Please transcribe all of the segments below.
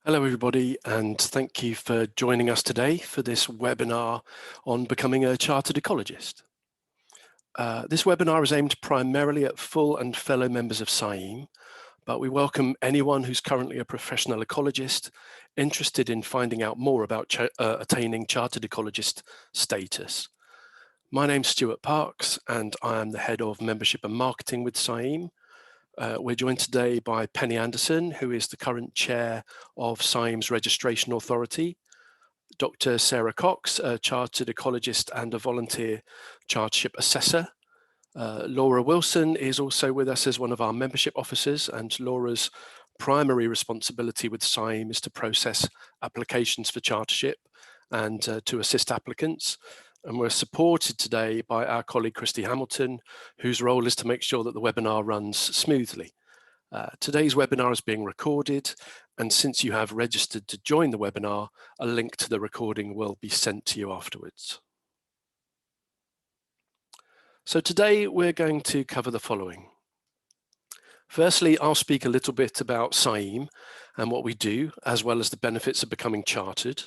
Hello everybody, and thank you for joining us today for this webinar on becoming a Chartered Ecologist. This webinar is aimed primarily at full and fellow members of CIEEM, but we welcome anyone who's currently a professional ecologist interested in finding out more about attaining Chartered Ecologist status. My name's Stuart Parks, and I am the Head of Membership and Marketing with CIEEM. We're joined today by Penny Anderson, who is the current chair of CIEEM's Registration Authority, Dr Sarah Cox, a chartered ecologist and a volunteer Chartership assessor. Laura Wilson is also with us as one of our membership officers, and Laura's primary responsibility with CIEEM is to process applications for chartership and to assist applicants. And we're supported today by our colleague Christy Hamilton, whose role is to make sure that the webinar runs smoothly. Today's webinar is being recorded, and since you have registered to join the webinar, a link to the recording will be sent to you afterwards. So today we're going to cover the following. Firstly, I'll speak a little bit about CIEEM and what we do, as well as the benefits of becoming chartered.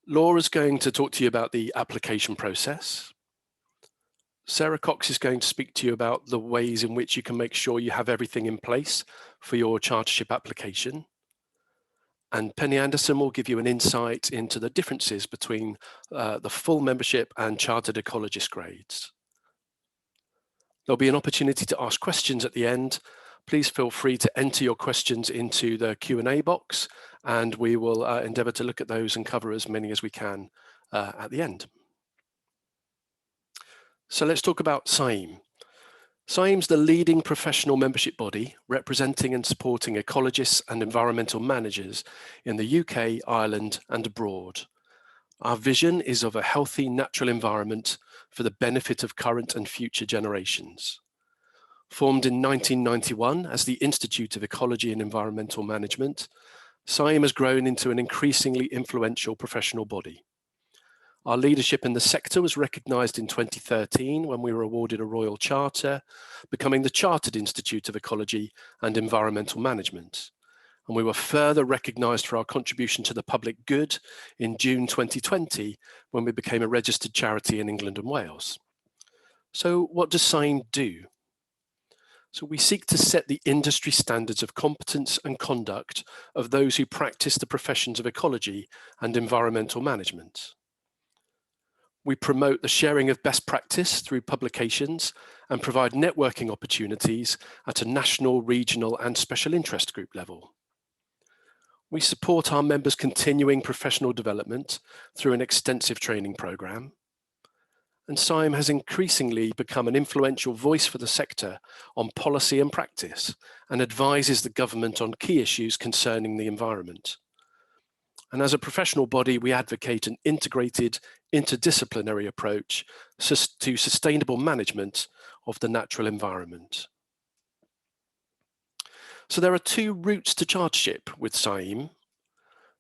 Laura's going to talk to you about the application process. Sarah Cox is going to speak to you about the ways in which you can make sure you have everything in place for your chartership application. And Penny Anderson will give you an insight into the differences between the full membership and chartered ecologist grades. There'll be an opportunity to ask questions at the end. Please feel free to enter your questions into the Q&A box, and we will endeavour to look at those and cover as many as we can at the end. So let's talk about CIEEM. CIEEM's the leading professional membership body representing and supporting ecologists and environmental managers in the UK, Ireland and abroad. Our vision is of a healthy natural environment for the benefit of current and future generations. Formed in 1991 as the Institute of Ecology and Environmental Management, CIEEM has grown into an increasingly influential professional body. Our leadership in the sector was recognised in 2013 when we were awarded a Royal Charter, becoming the Chartered Institute of Ecology and Environmental Management. And we were further recognised for our contribution to the public good in June 2020 when we became a registered charity in England and Wales. So what does CIEEM do? So we seek to set the industry standards of competence and conduct of those who practice the professions of ecology and environmental management. We promote the sharing of best practice through publications and provide networking opportunities at a national, regional and special interest group level. We support our members' continuing professional development through an extensive training programme. And CIEEM has increasingly become an influential voice for the sector on policy and practice and advises the government on key issues concerning the environment. And as a professional body, we advocate an integrated, interdisciplinary approach to sustainable management of the natural environment. So there are two routes to chartership with CIEEM: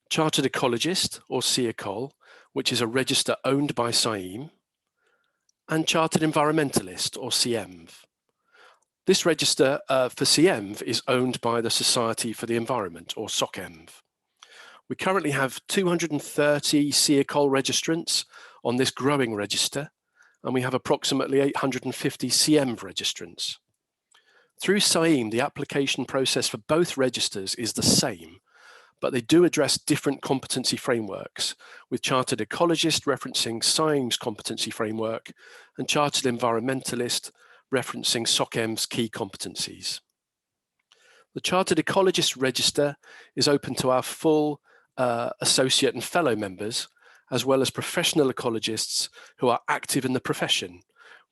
Chartered Ecologist, or CEcol, which is a register owned by CIEEM, and Chartered Environmentalist, or CEnV. This register for CEnV is owned by the Society for the Environment, or SOCEnV. We currently have 230 CEcol registrants on this growing register, and we have approximately 850 CEnV registrants. Through CIEEM, the application process for both registers is the same, but they do address different competency frameworks, with Chartered Ecologist referencing CIEEM's competency framework and Chartered Environmentalist referencing SOCEnV's key competencies. The Chartered Ecologist register is open to our full associate and fellow members, as well as professional ecologists who are active in the profession,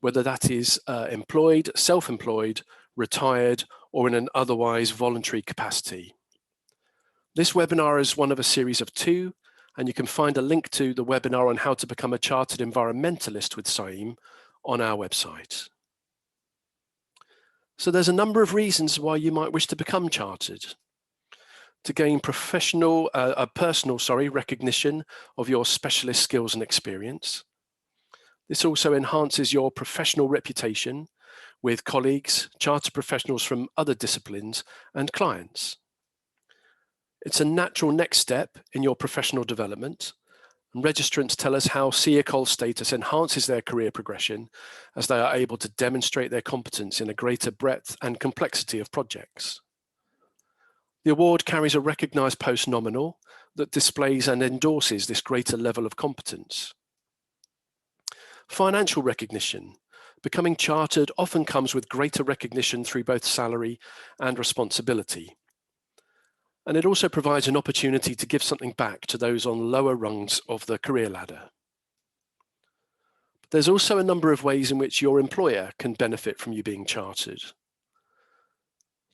whether that is employed, self-employed, retired, or in an otherwise voluntary capacity. This webinar is one of a series of two, and you can find a link to the webinar on how to become a Chartered Environmentalist with CIEEM on our website. So there's a number of reasons why you might wish to become chartered. To gain personal recognition of your specialist skills and experience. This also enhances your professional reputation with colleagues, chartered professionals from other disciplines, and clients. It's a natural next step in your professional development, and registrants tell us how CEcol status enhances their career progression as they are able to demonstrate their competence in a greater breadth and complexity of projects. The award carries a recognised post-nominal that displays and endorses this greater level of competence. Financial recognition. Becoming chartered often comes with greater recognition through both salary and responsibility. And it also provides an opportunity to give something back to those on lower rungs of the career ladder. But there's also a number of ways in which your employer can benefit from you being chartered.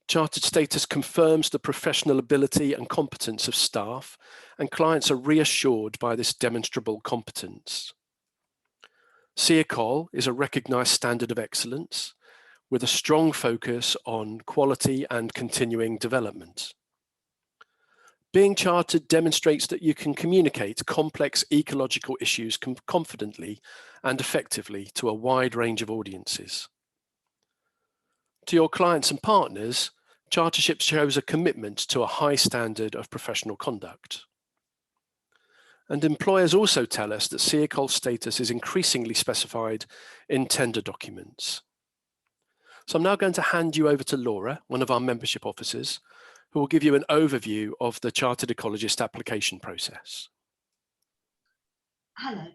Chartered status confirms the professional ability and competence of staff, and clients are reassured by this demonstrable competence. CEcol is a recognised standard of excellence with a strong focus on quality and continuing development. Being chartered demonstrates that you can communicate complex ecological issues confidently and effectively to a wide range of audiences. To your clients and partners, Chartership shows a commitment to a high standard of professional conduct. And employers also tell us that CEcol status is increasingly specified in tender documents. So I'm now going to hand you over to Laura, one of our membership officers, who will give you an overview of the Chartered Ecologist application process. Hello.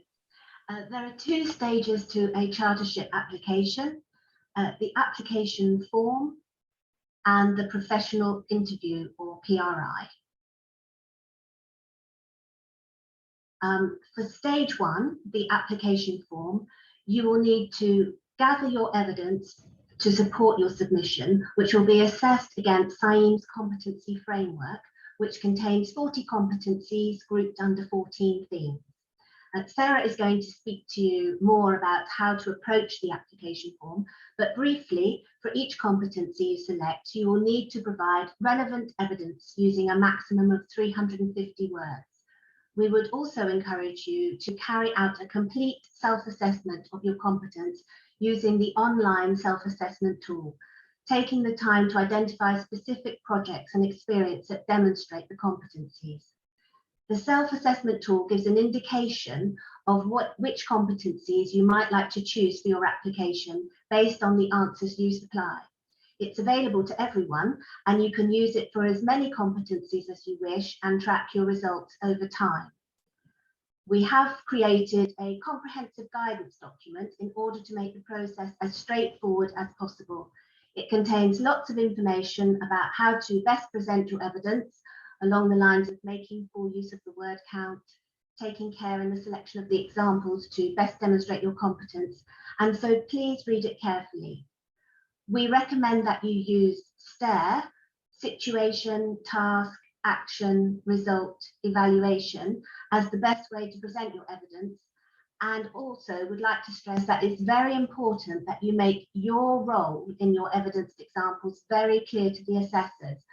There are two stages to a chartership application, the application form and the professional interview, or PRI. For stage one, the application form, you will need to gather your evidence to support your submission, which will be assessed against CIEEM's competency framework, which contains 40 competencies grouped under 14 themes. Sarah is going to speak to you more about how to approach the application form, but briefly, for each competency you select, you will need to provide relevant evidence using a maximum of 350 words. We would also encourage you to carry out a complete self-assessment of your competence using the online self-assessment tool, taking the time to identify specific projects and experience that demonstrate the competencies. The self-assessment tool gives an indication of which competencies you might like to choose for your application based on the answers you supply. It's available to everyone, and you can use it for as many competencies as you wish and track your results over time. We have created a comprehensive guidance document in order to make the process as straightforward as possible. It contains lots of information about how to best present your evidence along the lines of making full use of the word count, taking care in the selection of the examples to best demonstrate your competence, and so please read it carefully. We recommend that you use STARE, situation, task, action, result, evaluation, as the best way to present your evidence, and also would like to stress that it's very important that you make your role in your evidence examples very clear to the assessors.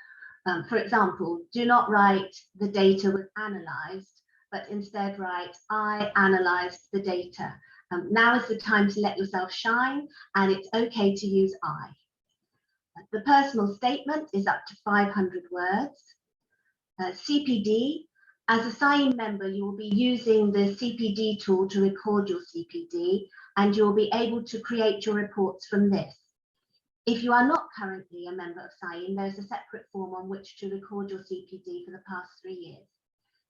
For example, do not write the data was analysed, but instead write I analysed the data. Now is the time to let yourself shine, and it's okay to use I. The personal statement is up to 500 words. CPD, as a CIEEM member, you will be using the CPD tool to record your CPD, and you'll be able to create your reports from this. If you are not currently a member of CIEEM, there's a separate form on which to record your CPD for the past 3 years.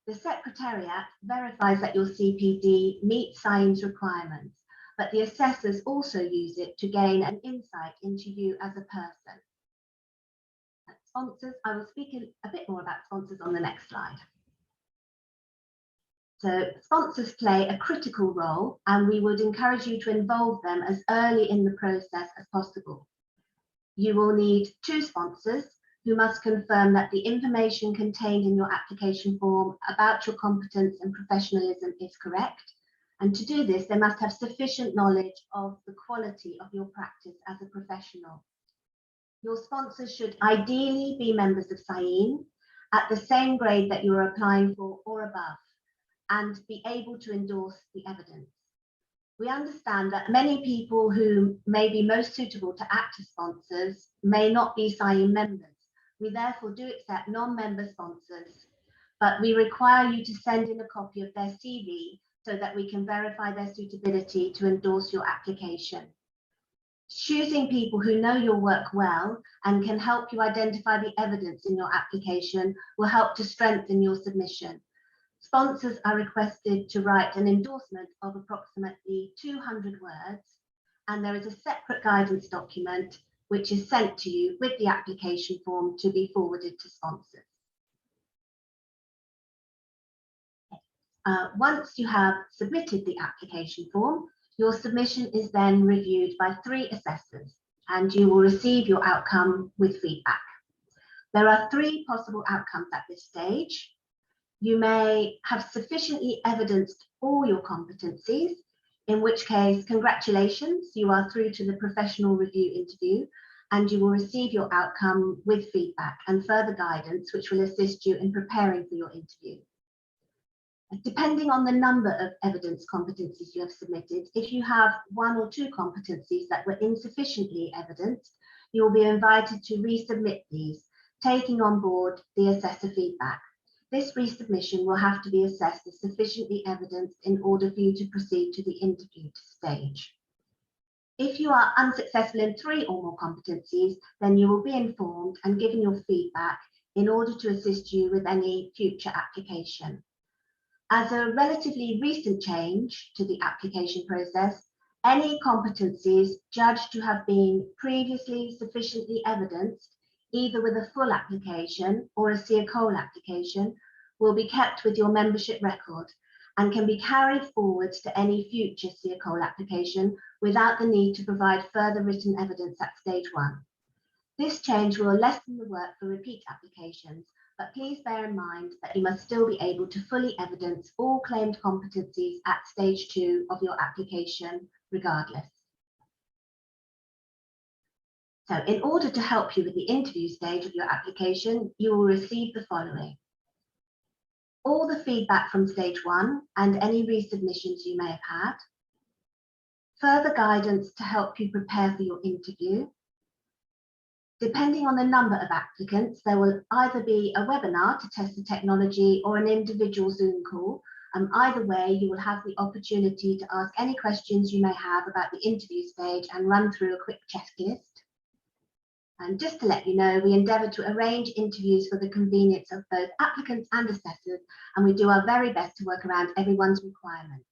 The Secretariat verifies that your CPD meets CIEEM's requirements, but the assessors also use it to gain an insight into you as a person. Sponsors, I will speak a bit more about sponsors on the next slide. So sponsors play a critical role, and we would encourage you to involve them as early in the process as possible. You will need 2 sponsors who must confirm that the information contained in your application form about your competence and professionalism is correct. And to do this, they must have sufficient knowledge of the quality of your practice as a professional. Your sponsors should ideally be members of CIEEM at the same grade that you're applying for or above, and be able to endorse the evidence. We understand that many people who may be most suitable to act as sponsors may not be CIEEM members. We therefore do accept non-member sponsors, but we require you to send in a copy of their CV so that we can verify their suitability to endorse your application. Choosing people who know your work well and can help you identify the evidence in your application will help to strengthen your submission. Sponsors are requested to write an endorsement of approximately 200 words, and there is a separate guidance document which is sent to you with the application form to be forwarded to sponsors. Once you have submitted the application form, your submission is then reviewed by 3 assessors, and you will receive your outcome with feedback. There are 3 possible outcomes at this stage. You may have sufficiently evidenced all your competencies, in which case, congratulations, you are through to the professional review interview, and you will receive your outcome with feedback and further guidance, which will assist you in preparing for your interview. Depending on the number of evidence competencies you have submitted, if you have 1 or 2 competencies that were insufficiently evidenced, you will be invited to resubmit these, taking on board the assessor feedback. This resubmission will have to be assessed as sufficiently evidenced in order for you to proceed to the interview stage. If you are unsuccessful in 3 or more competencies, then you will be informed and given your feedback in order to assist you with any future application. As a relatively recent change to the application process, any competencies judged to have been previously sufficiently evidenced, either with a full application or a CEcol application, will be kept with your membership record and can be carried forward to any future CEcol application without the need to provide further written evidence at stage 1. This change will lessen the work for repeat applications, but please bear in mind that you must still be able to fully evidence all claimed competencies at stage 2 of your application regardless. So in order to help you with the interview stage of your application, you will receive the following: all the feedback from stage 1 and any resubmissions you may have had, further guidance to help you prepare for your interview. Depending on the number of applicants, there will either be a webinar to test the technology or an individual Zoom call. Either way, you will have the opportunity to ask any questions you may have about the interview stage and run through a quick checklist. And just to let you know, we endeavour to arrange interviews for the convenience of both applicants and assessors, and we do our very best to work around everyone's requirements.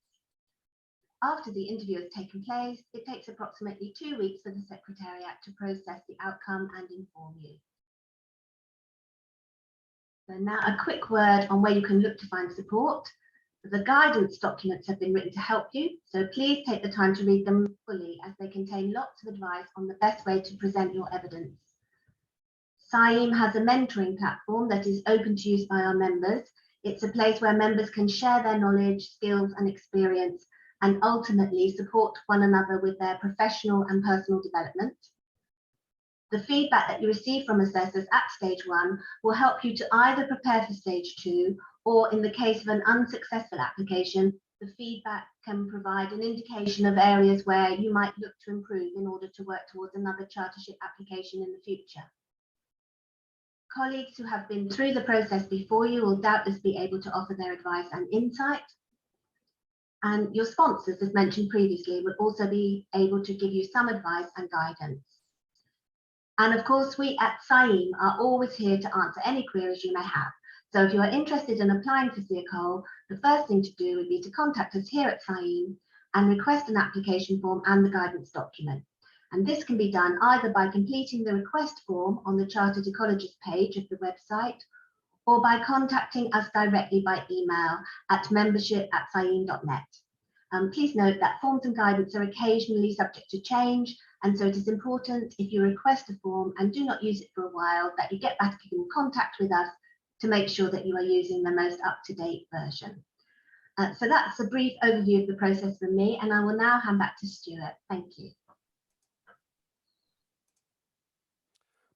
After the interview has taken place, it takes approximately 2 weeks for the Secretariat to process the outcome and inform you. So now a quick word on where you can look to find support. The guidance documents have been written to help you, so please take the time to read them fully as they contain lots of advice on the best way to present your evidence. CIEEM has a mentoring platform that is open to use by our members. It's a place where members can share their knowledge, skills and experience and ultimately support one another with their professional and personal development. The feedback that you receive from assessors at stage 1 will help you to either prepare for stage 2, or in the case of an unsuccessful application, the feedback can provide an indication of areas where you might look to improve in order to work towards another chartership application in the future. Colleagues who have been through the process before you will doubtless be able to offer their advice and insight. And your sponsors, as mentioned previously, will also be able to give you some advice and guidance. And of course, we at CIEEM are always here to answer any queries you may have. So if you are interested in applying for CEcol, the first thing to do would be to contact us here at CIEEM and request an application form and the guidance document. And this can be done either by completing the request form on the Chartered Ecologist page of the website, or by contacting us directly by email at membership@cieem.net. Please note that forms and guidance are occasionally subject to change, and so it is important, if you request a form and do not use it for a while, that you get back in contact with us to make sure that you are using the most up-to-date version. So that's a brief overview of the process from me, and I will now hand back to Stuart. Thank you.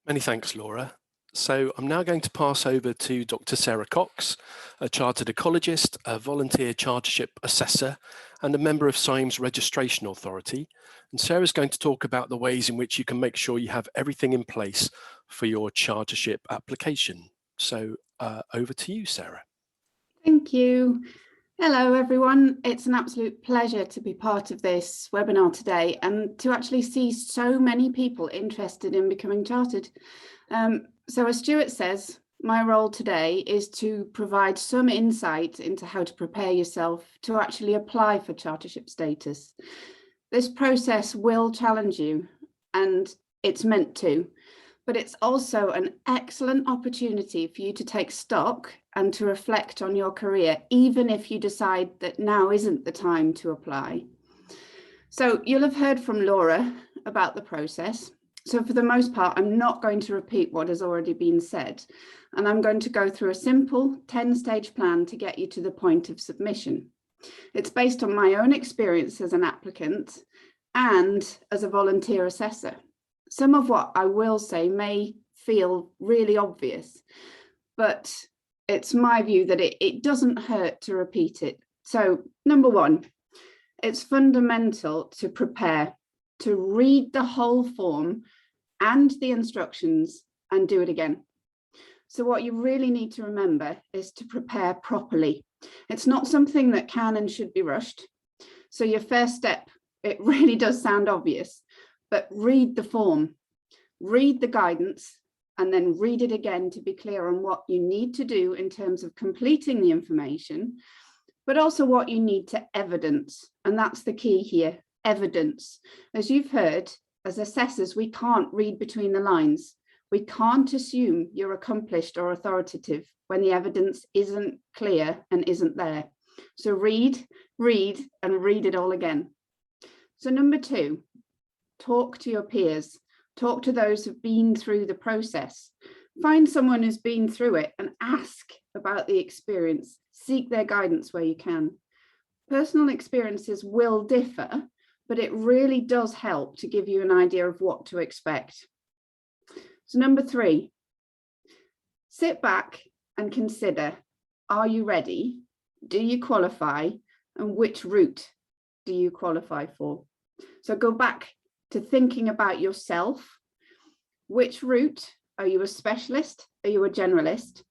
Many thanks, Laura. So I'm now going to pass over to Dr. Sarah Cox, a Chartered Ecologist, a volunteer Chartership Assessor, and a member of CIEEM's Registration Authority. And Sarah's going to talk about the ways in which you can make sure you have everything in place for your chartership application. So over to you, Sarah. Thank you. Hello, everyone. It's an absolute pleasure to be part of this webinar today and to actually see so many people interested in becoming chartered. So as Stuart says, my role today is to provide some insight into how to prepare yourself to actually apply for chartership status. This process will challenge you, and it's meant to, but it's also an excellent opportunity for you to take stock and to reflect on your career, even if you decide that now isn't the time to apply. So you'll have heard from Laura about the process. So for the most part, I'm not going to repeat what has already been said, and I'm going to go through a simple 10-stage plan to get you to the point of submission. It's based on my own experience as an applicant and as a volunteer assessor. Some of what I will say may feel really obvious, but it's my view that it doesn't hurt to repeat it. So number one, it's fundamental to prepare, to read the whole form and the instructions and do it again. So what you really need to remember is to prepare properly. It's not something that can and should be rushed. So your first step, it really does sound obvious, but read the form, read the guidance, and then read it again to be clear on what you need to do in terms of completing the information, but also what you need to evidence. And that's the key here, evidence. As you've heard, as assessors, we can't read between the lines. We can't assume you're accomplished or authoritative when the evidence isn't clear and isn't there. So read, and read it all again. So number two, talk to your peers. Talk to those who've been through the process. Find someone who's been through it and ask about the experience. Seek their guidance where you can. Personal experiences will differ, but it really does help to give you an idea of what to expect. So number three, sit back and consider, are you ready? Do you qualify? And which route do you qualify for? So go back to thinking about yourself. Which route? Are you a specialist? Are you a generalist?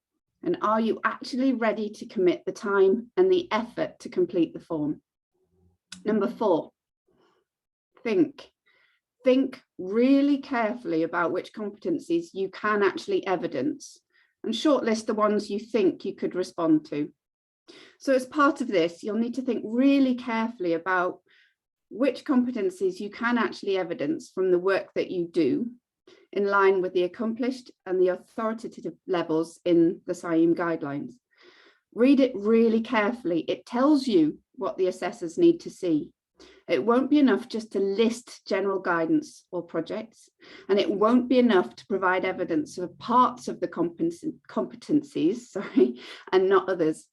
And are you actually ready to commit the time and the effort to complete the form? Number four, think really carefully about which competencies you can actually evidence and shortlist the ones you think you could respond to. So as part of this, you'll need to think really carefully about which competencies you can actually evidence from the work that you do in line with the accomplished and the authoritative levels in the CIEEM guidelines. Read it really carefully. It tells you what the assessors need to see. It won't be enough just to list general guidance or projects, and it won't be enough to provide evidence of parts of the competencies, and not others.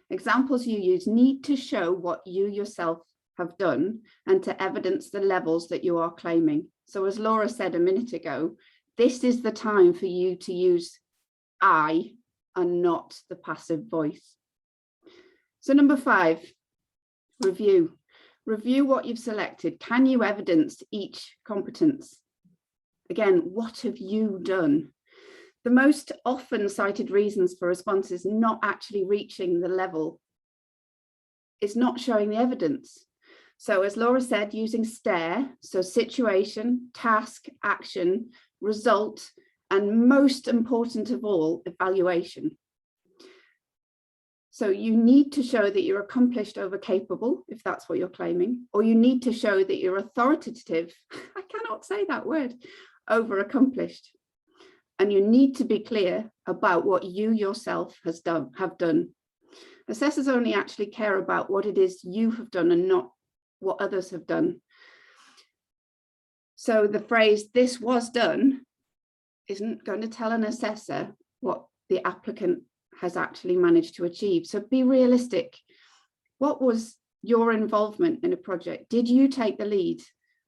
Examples you use need to show what you yourself have done and to evidence the levels that you are claiming. So as Laura said a minute ago, this is the time for you to use I and not the passive voice. So number five, review. Review what you've selected. Can you evidence each competence? Again, what have you done? The most often cited reasons for responses not actually reaching the level is not showing the evidence. So as Laura said, using STARE, so situation, task, action, result, and most important of all, evaluation. So you need to show that you're accomplished over capable, if that's what you're claiming, or you need to show that you're authoritative, I cannot say that word, over accomplished. And you need to be clear about what you yourself have done. Assessors only actually care about what it is you have done and not what others have done. So the phrase, this was done, isn't going to tell an assessor what the applicant has actually managed to achieve. So be realistic. What was your involvement in a project? Did you take the lead?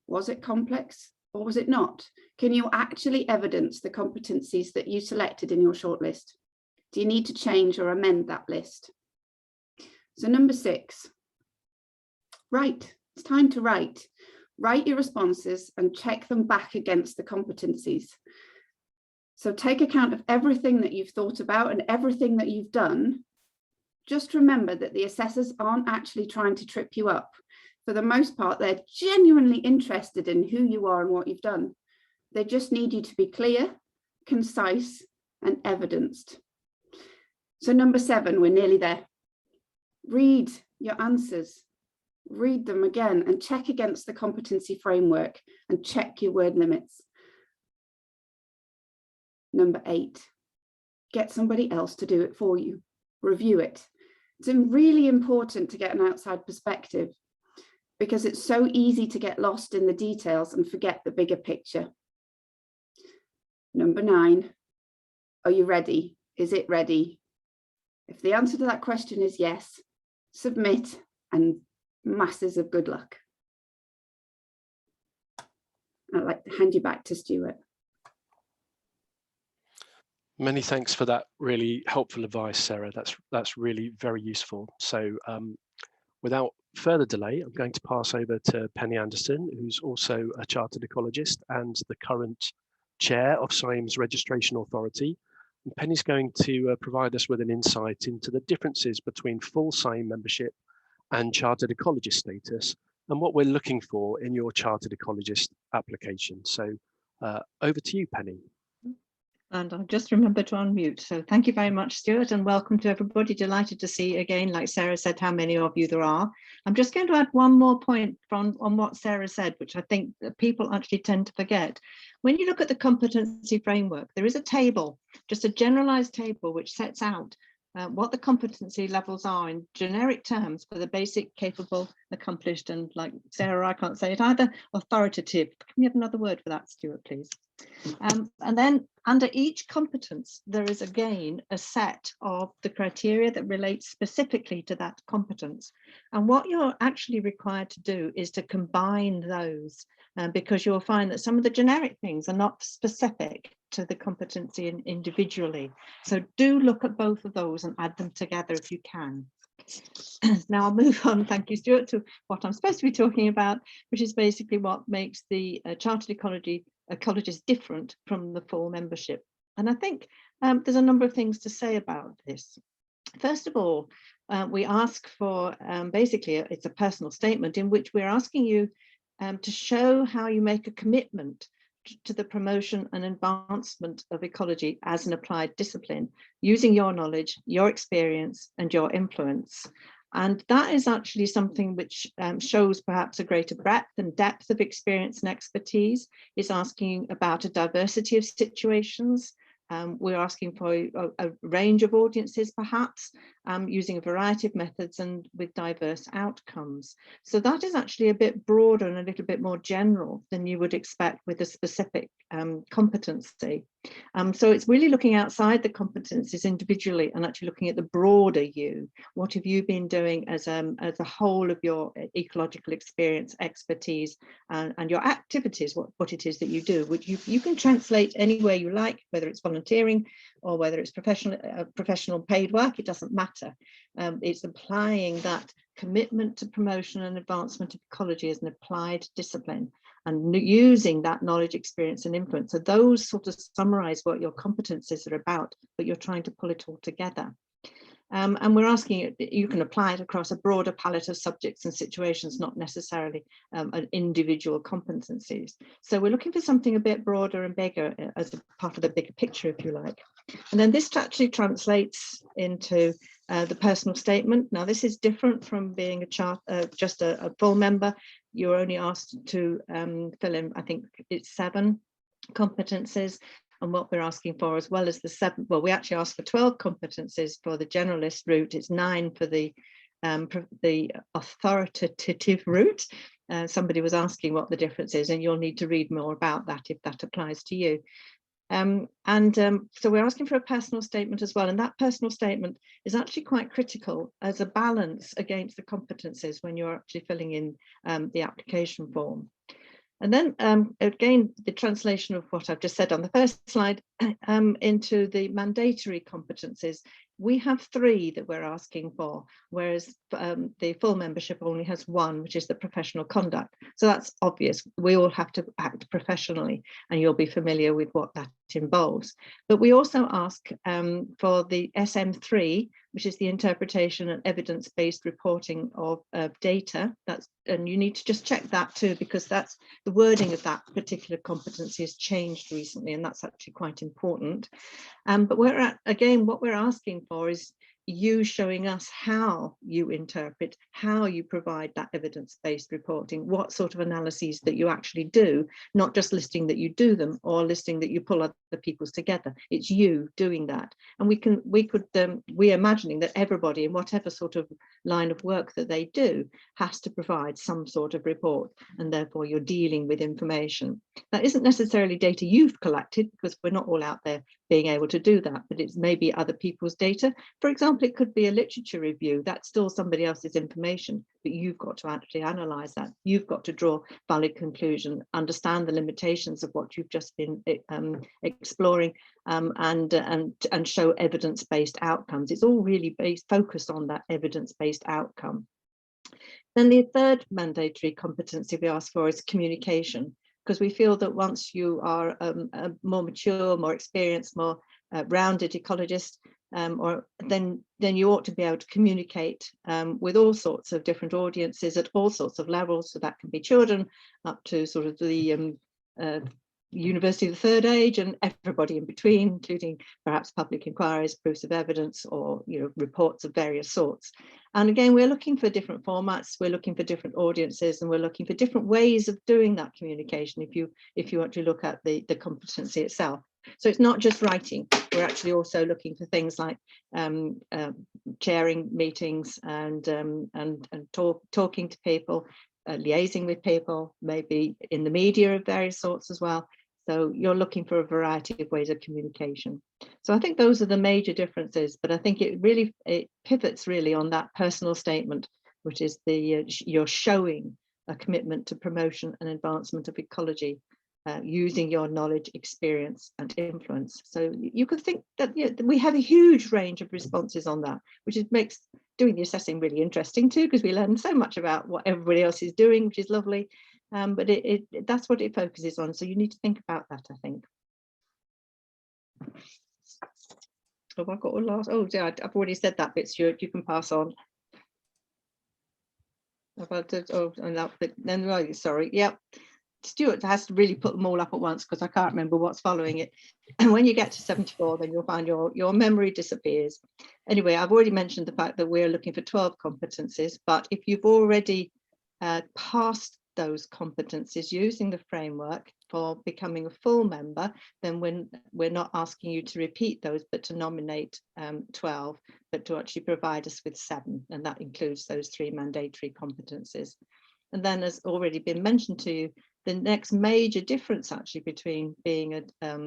Was it complex or was it not? Can you actually evidence the competencies that you selected in your shortlist? Do you need to change or amend that list? So number six, write. It's time to write. Write your responses and check them back against the competencies. So take account of everything that you've thought about and everything that you've done. Just remember that the assessors aren't actually trying to trip you up. For the most part, they're genuinely interested in who you are and what you've done. They just need you to be clear, concise, and evidenced. So number 7, we're nearly there. Read your answers. Read them again and check against the competency framework and check your word limits. Number 8, get somebody else to do it for you. Review it. It's really important to get an outside perspective because it's so easy to get lost in the details and forget the bigger picture. Number 9, are you ready? Is it ready? If the answer to that question is yes, submit and masses of good luck. I'd like to hand you back to Stuart. Many thanks for that really helpful advice, Sarah. That's really very useful. So without further delay, I'm going to pass over to Penny Anderson, who's also a chartered ecologist and the current chair of CIEEM's Registration Authority. And Penny's going to provide us with an insight into the differences between full CIEEM membership and chartered ecologist status and what we're looking for in your chartered ecologist application. So over to you, Penny. And I'll just remember to unmute. So thank you very much, Stuart, and welcome to everybody. Delighted to see again, like Sarah said, how many of you there are. I'm just going to add one more point on what Sarah said, which I think that people actually tend to forget. When you look at the competency framework, there is a table, just a generalized table, which sets out what the competency levels are in generic terms for the basic, capable, accomplished, and like Sarah, I can't say it either, authoritative. Can we have another word for that, Stuart, please? And then under each competence, there is again a set of the criteria that relates specifically to that competence. And what you're actually required to do is to combine those because you'll find that some of the generic things are not specific to the competency individually. So do look at both of those and add them together if you can. Now I'll move on, thank you, Stuart, to what I'm supposed to be talking about, which is basically what makes the chartered ecologist different from the full membership. And I think there's a number of things to say about this. First of all, we ask for basically it's a personal statement in which we're asking you to show how you make a commitment to the promotion and advancement of ecology as an applied discipline, using your knowledge, your experience, and your influence. And that is actually something which shows perhaps a greater breadth and depth of experience and expertise. It's asking about a diversity of situations. We're asking for a range of audiences, perhaps, using a variety of methods and with diverse outcomes. So that is actually a bit broader and a little bit more general than you would expect with a specific competency. So it's really looking outside the competencies individually and actually looking at the broader you. What have you been doing as a whole of your ecological experience, expertise, and your activities, what it is that you do, which you can translate anywhere you like, whether it's volunteering or whether it's professional paid work, it doesn't matter. It's applying that commitment to promotion and advancement of ecology as an applied discipline and using that knowledge, experience, and influence. So those sort of summarize what your competencies are about, but you're trying to pull it all together. And we're asking you can apply it across a broader palette of subjects and situations, not necessarily an individual competencies. So we're looking for something a bit broader and bigger as a part of the bigger picture, if you like. And then this actually translates into the personal statement. Now, this is different from being just a full member. You're only asked to fill in, I think it's 7 competencies. And what we're asking for, as well as the 7, well, we actually asked for 12 competencies for the generalist route. It's 9 for the authoritative route. Somebody was asking what the difference is, and you'll need to read more about that if that applies to you. So we're asking for a personal statement as well, and that personal statement is actually quite critical as a balance against the competencies when you're actually filling in the application form. And then again, the translation of what I've just said on the first slide into the mandatory competencies. We have 3 that we're asking for, whereas the full membership only has 1, which is the professional conduct. So that's obvious. We all have to act professionally, and you'll be familiar with what that involves. But we also ask for the SM3, which is the interpretation and evidence-based reporting of data. And you need to just check that too, because that's the wording of that particular competency has changed recently, and that's actually quite important. But what we're asking for is you showing us how you interpret, how you provide that evidence-based reporting, what sort of analyses that you actually do, not just listing that you do them or listing that you pull other people's together. It's you doing that. And we're imagining that everybody in whatever sort of line of work that they do has to provide some sort of report, and therefore you're dealing with information. That isn't necessarily data you've collected, because we're not all out there being able to do that, but it's maybe other people's data. For example, it could be a literature review. That's still somebody else's information, but you've got to actually analyze that. You've got to draw valid conclusion, understand the limitations of what you've just been exploring, and show evidence-based outcomes. It's all really focused on that evidence-based outcome. Then the third mandatory competency we ask for is communication, because we feel that once you are a more mature, more experienced, more rounded ecologist, then you ought to be able to communicate with all sorts of different audiences at all sorts of levels. So that can be children up to sort of the university of the third age, and everybody in between, including perhaps public inquiries, proofs of evidence, or reports of various sorts. And again, we're looking for different formats, we're looking for different audiences, and we're looking for different ways of doing that communication if you want to look at the competency itself. So it's not just writing, we're actually also looking for things like chairing meetings and talking to people, liaising with people, maybe in the media of various sorts as well. So you're looking for a variety of ways of communication. So I think those are the major differences, but I think it pivots really on that personal statement, which is you're showing a commitment to promotion and advancement of ecology, using your knowledge, experience and influence. So you could think that we have a huge range of responses on that, which makes doing the assessing really interesting too, because we learn so much about what everybody else is doing, which is lovely. But that's what it focuses on. So you need to think about that, I think. Oh, I got all last. Oh, yeah, I've already said that bit, Stuart. You can pass on. About it. Oh, and that bit. Then, oh, sorry. Yep. Stuart has to really put them all up at once because I can't remember what's following it. And when you get to 74, then you'll find your memory disappears. Anyway, I've already mentioned the fact that we're looking for 12 competencies, but if you've already passed those competencies using the framework for becoming a full member, then we're not asking you to repeat those, but to nominate 12, but to actually provide us with 7, and that includes those 3 mandatory competencies. And then, as already been mentioned to you, the next major difference actually between being a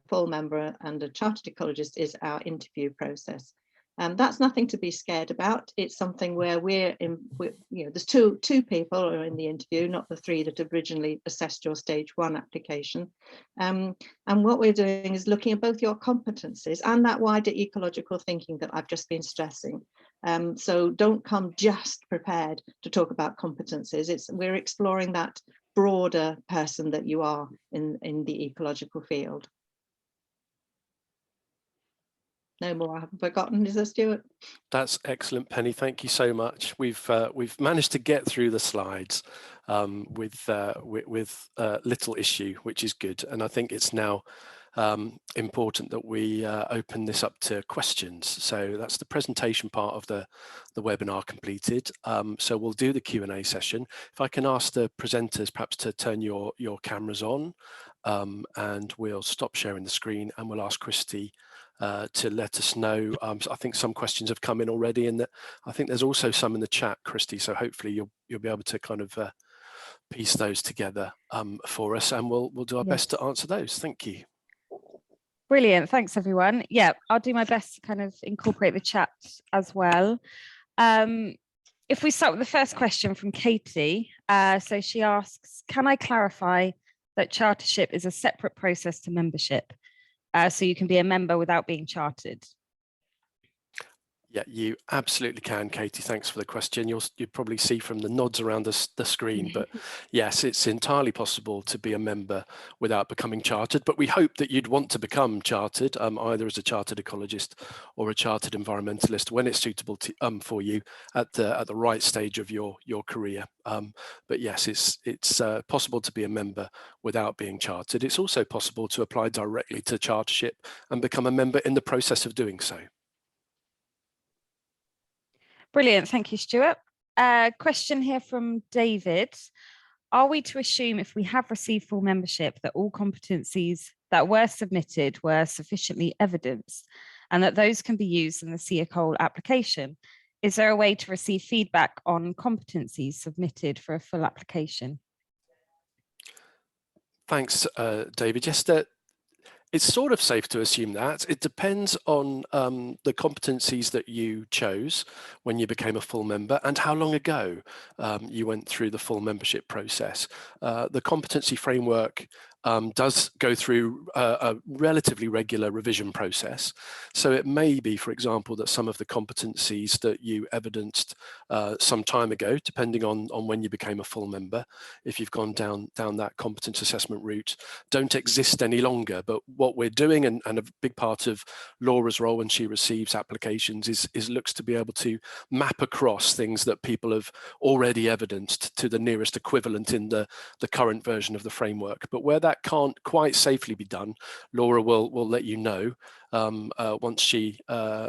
full member and a chartered ecologist is our interview process. That's nothing to be scared about. It's something where there's two people who are in the interview, not the 3 that originally assessed your stage 1 application. And what we're doing is looking at both your competencies and that wider ecological thinking that I've just been stressing. So don't come just prepared to talk about competencies. We're exploring that broader person that you are in the ecological field. No more I haven't forgotten, is there, Stuart? That's excellent, Penny. Thank you so much. We've managed to get through the slides with little issue, which is good. And I think it's now important that we open this up to questions. So that's the presentation part of the webinar completed. So we'll do the Q&A session. If I can ask the presenters perhaps to turn your cameras on, and we'll stop sharing the screen and we'll ask Christy to let us know. I think some questions have come in already, and I think there's also some in the chat, Christy. So hopefully you'll be able to kind of piece those together for us, and we'll do our best to answer those. Thank you. Brilliant. Thanks, everyone. Yeah, I'll do my best to kind of incorporate the chat as well. If we start with the first question from Katie, so she asks, can I clarify that chartership is a separate process to membership? So you can be a member without being chartered? Yeah, you absolutely can, Katie. Thanks for the question. You'll probably see from the nods around the screen, but yes, it's entirely possible to be a member without becoming chartered. But we hope that you'd want to become chartered, either as a chartered ecologist or a chartered environmentalist, when it's suitable to, for you at the right stage of your career. But yes, it's possible to be a member without being chartered. It's also possible to apply directly to Chartership and become a member in the process of doing so. Brilliant, thank you, Stuart. Question here from David. Are we to assume if we have received full membership that all competencies that were submitted were sufficiently evidenced and that those can be used in the CEcol application? Is there a way to receive feedback on competencies submitted for a full application? Thanks, David. Yes, it's sort of safe to assume that. It depends on the competencies that you chose when you became a full member and how long ago you went through the full membership process. The competency framework does go through a relatively regular revision process. So it may be, for example, that some of the competencies that you evidenced some time ago, depending on when you became a full member, if you've gone down that competence assessment route, don't exist any longer. But what we're doing, and a big part of Laura's role when she receives applications is looks to be able to map across things that people have already evidenced to the nearest equivalent in the current version of the framework. But where that can't quite safely be done, Laura will let you know once she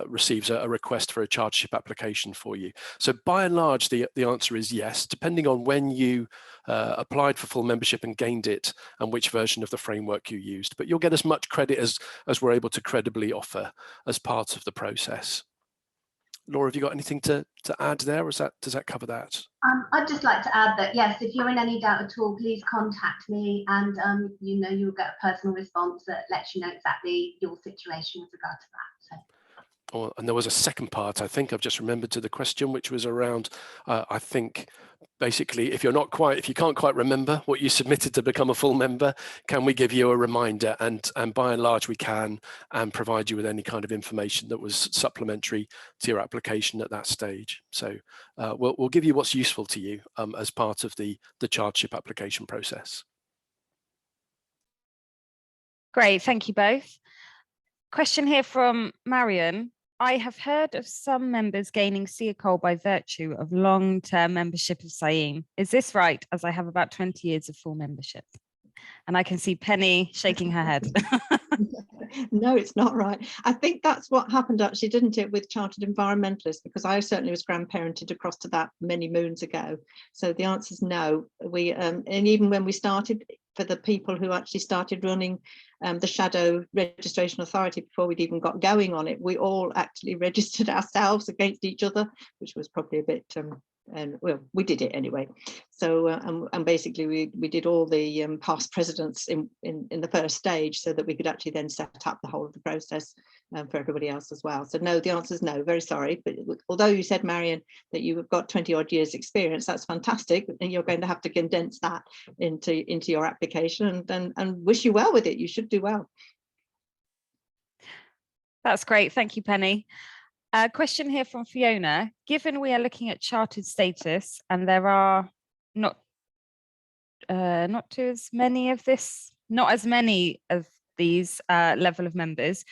receives a request for a chartership application for you. So by and large, the answer is yes, depending on when you applied for full membership and gained it and which version of the framework you used. But you'll get as much credit as we're able to credibly offer as part of the process. Laura, have you got anything to add there, or does that cover that? I'd just like to add that, yes, if you're in any doubt at all, please contact me, and you'll get a personal response that lets you know exactly your situation with regard to that. So. And there was a second part, I think I've just remembered, to the question, which was around, I think, basically, if you can't quite remember what you submitted to become a full member, can we give you a reminder? And by and large, we can, and provide you with any kind of information that was supplementary to your application at that stage. So we'll give you what's useful to you as part of the chartership application process. Great, thank you both. Question here from Marion. I have heard of some members gaining CEcol by virtue of long-term membership of CIEEM. Is this right, as I have about 20 years of full membership? And I can see Penny shaking her head. No, it's not right. I think that's what happened, actually, didn't it, with chartered environmentalists, because I certainly was grandparented across to that many moons ago. So the answer is no. We and even when we started, for the people who actually started running the shadow registration authority before we'd even got going on it, we all actually registered ourselves against each other, which was probably a bit and well, we did it anyway. So and basically we did all the past presidents in the first stage, so that we could actually then set up the whole of the process for everybody else as well. So no, the answer is no, very sorry. But although you said, Marion, that you've got 20 odd years experience, that's fantastic, and you're going to have to condense that into your application, and wish you well with it. You should do well. That's great, thank you, Penny. A question here from Fiona. Given we are looking at chartered status and there are not as many of these level of members,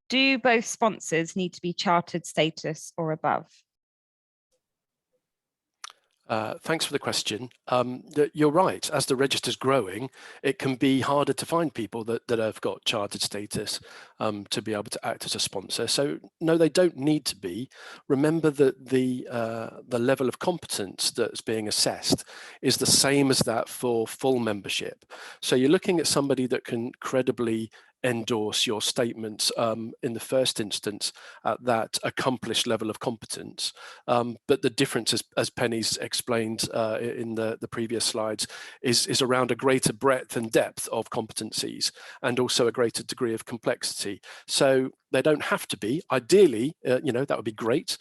do both sponsors need to be chartered status or above? Thanks for the question. You're right, as the register is growing, it can be harder to find people that have got chartered status to be able to act as a sponsor. So no, they don't need to be. Remember that the level of competence that's being assessed is the same as that for full membership. So you're looking at somebody that can credibly endorse your statements in the first instance at that accomplished level of competence. But the difference, as Penny's explained in the previous slides, is around a greater breadth and depth of competencies, and also a greater degree of complexity. So they don't have to be. Ideally, that would be great,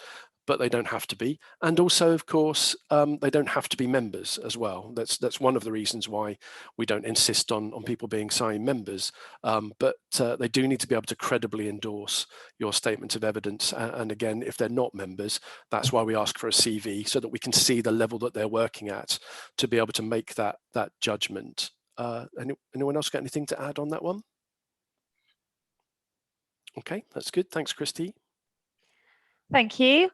but they don't have to be. And also, of course, they don't have to be members as well. That's one of the reasons why we don't insist on people being CIEEM members, but they do need to be able to credibly endorse your statement of evidence. And again, if they're not members, that's why we ask for a CV, so that we can see the level that they're working at to be able to make that judgment. Anyone else got anything to add on that one? Okay, that's good. Thanks, Christy. Thank you.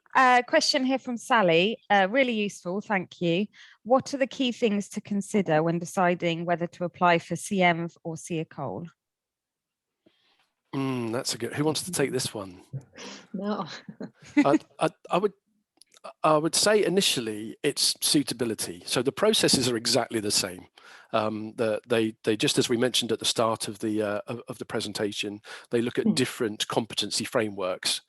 Question here from Sally, really useful, thank you. What are the key things to consider when deciding whether to apply for CIEEM or CEcol? That's a good, who wants to take this one? No. I would say initially it's suitability. So the processes are exactly the same. They just, as we mentioned at the start of the presentation, they look at different competency frameworks.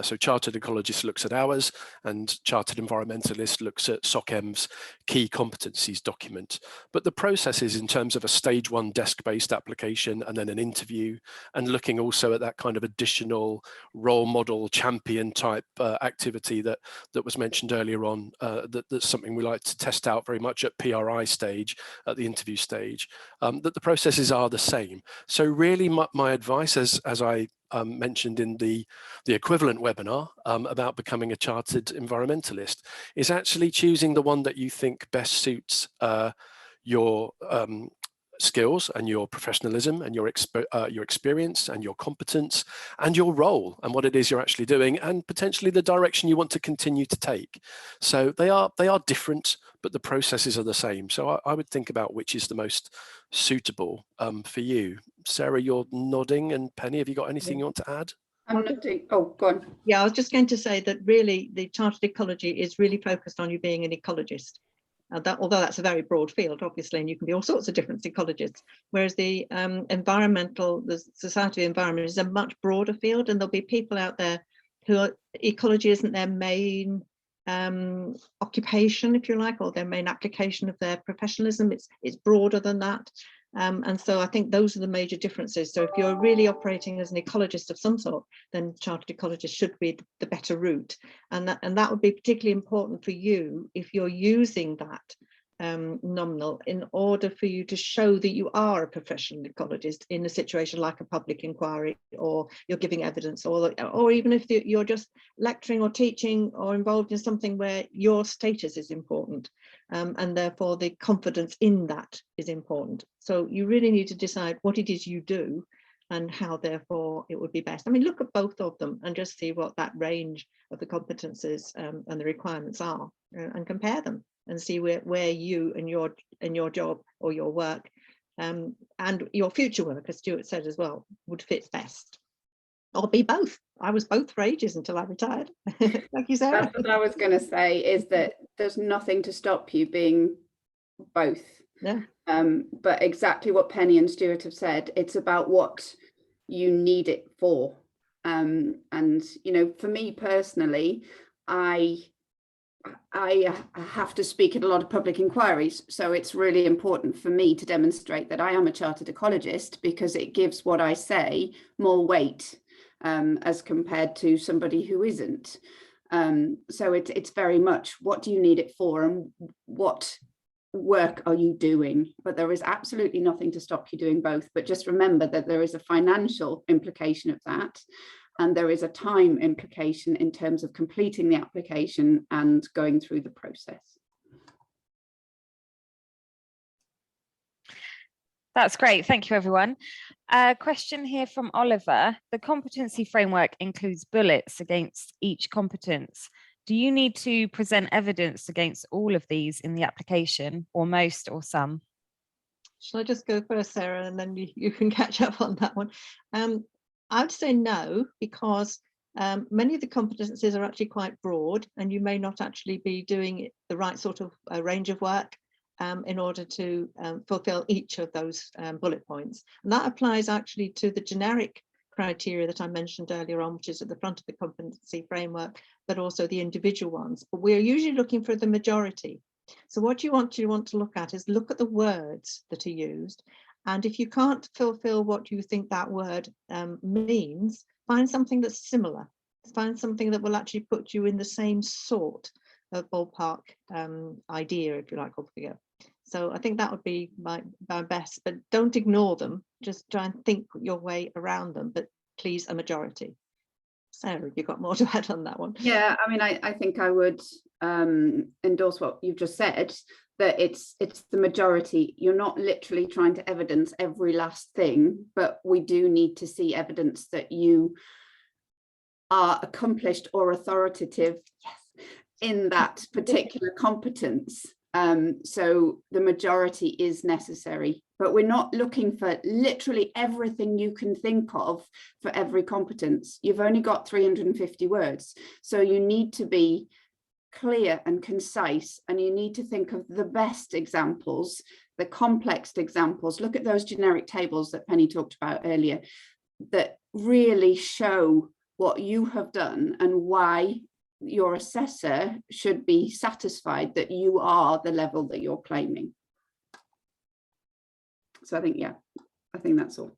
So Chartered Ecologist looks at ours, and Chartered Environmentalist looks at CIEEM's key competencies document. But the processes in terms of a stage 1 desk-based application and then an interview, and looking also at that kind of additional role model champion type activity that was mentioned earlier on, that's something we like to test out very much at PRI stage, at the interview stage, that the processes are the same. So really my advice, as I mentioned in the equivalent webinar about becoming a chartered environmentalist, is actually choosing the one that you think best suits your skills and your professionalism and your experience and your competence and your role and what it is you're actually doing, and potentially the direction you want to continue to take. So they are different, but the processes are the same. So I would think about which is the most suitable for you. Sarah, you're nodding, and Penny, have you got anything you want to add? I'm nodding. Oh, go on. Yeah, I was just going to say that really the Chartered Ecology is really focused on you being an ecologist. Although that's a very broad field, obviously, and you can be all sorts of different ecologists, whereas the the Society of Environment is a much broader field, and there'll be people out there who ecology isn't their main occupation, if you like, or their main application of their professionalism. It's broader than that. And so I think those are the major differences. So if you're really operating as an ecologist of some sort, then chartered ecologist should be the better route. And that would be particularly important for you if you're using that nominal in order for you to show that you are a professional ecologist in a situation like a public inquiry, or you're giving evidence, or even if you're just lecturing or teaching or involved in something where your status is important, and therefore the confidence in that is important. So you really need to decide what it is you do and how therefore it would be best. I mean, look at both of them and just see what that range of the competences and the requirements are, and compare them and see where you and your job or your work and your future work, as Stuart said as well, would fit best. Or be both. I was both for ages until I retired. Thank you, Sarah. That's what I was going to say, is that there's nothing to stop you being both. Yeah. But exactly what Penny and Stuart have said, it's about what you need it for. And, you know, for me personally, I have to speak at a lot of public inquiries, so it's really important for me to demonstrate that I am a chartered ecologist, because it gives what I say more weight as compared to somebody who isn't. So it's very much, what do you need it for, and what work are you doing? But there is absolutely nothing to stop you doing both. But just remember that there is a financial implication of that, and there is a time implication in terms of completing the application and going through the process. That's great. Thank you, everyone. Question here from Oliver. The competency framework includes bullets against each competence. Do you need to present evidence against all of these in the application, or most, or some? Shall I just go first, Sarah, and then you can catch up on that one? I'd say no, because many of the competencies are actually quite broad, and you may not actually be doing the right sort of range of work in order to fulfill each of those bullet points. And that applies actually to the generic criteria that I mentioned earlier on, which is at the front of the competency framework, but also the individual ones. But we're usually looking for the majority. So what you want to look at is look at the words that are used. And if you can't fulfill what you think that word means, find something that's similar. Find something that will actually put you in the same sort of ballpark idea, if you like, or figure. So I think that would be my best, but don't ignore them. Just try and think your way around them, but please a majority. Sarah, you've got more to add on that one. Yeah, I mean, I think I would endorse what you've just said, that it's the majority. You're not literally trying to evidence every last thing, but we do need to see evidence that you are accomplished or authoritative, yes, in that particular competence. So the majority is necessary, but we're not looking for literally everything you can think of for every competence. You've only got 350 words, so you need to be clear and concise, and you need to think of the best examples, the complex examples. Look at those generic tables that Penny talked about earlier that really show what you have done and why your assessor should be satisfied that you are the level that you're claiming. So I think, yeah, I think that's all.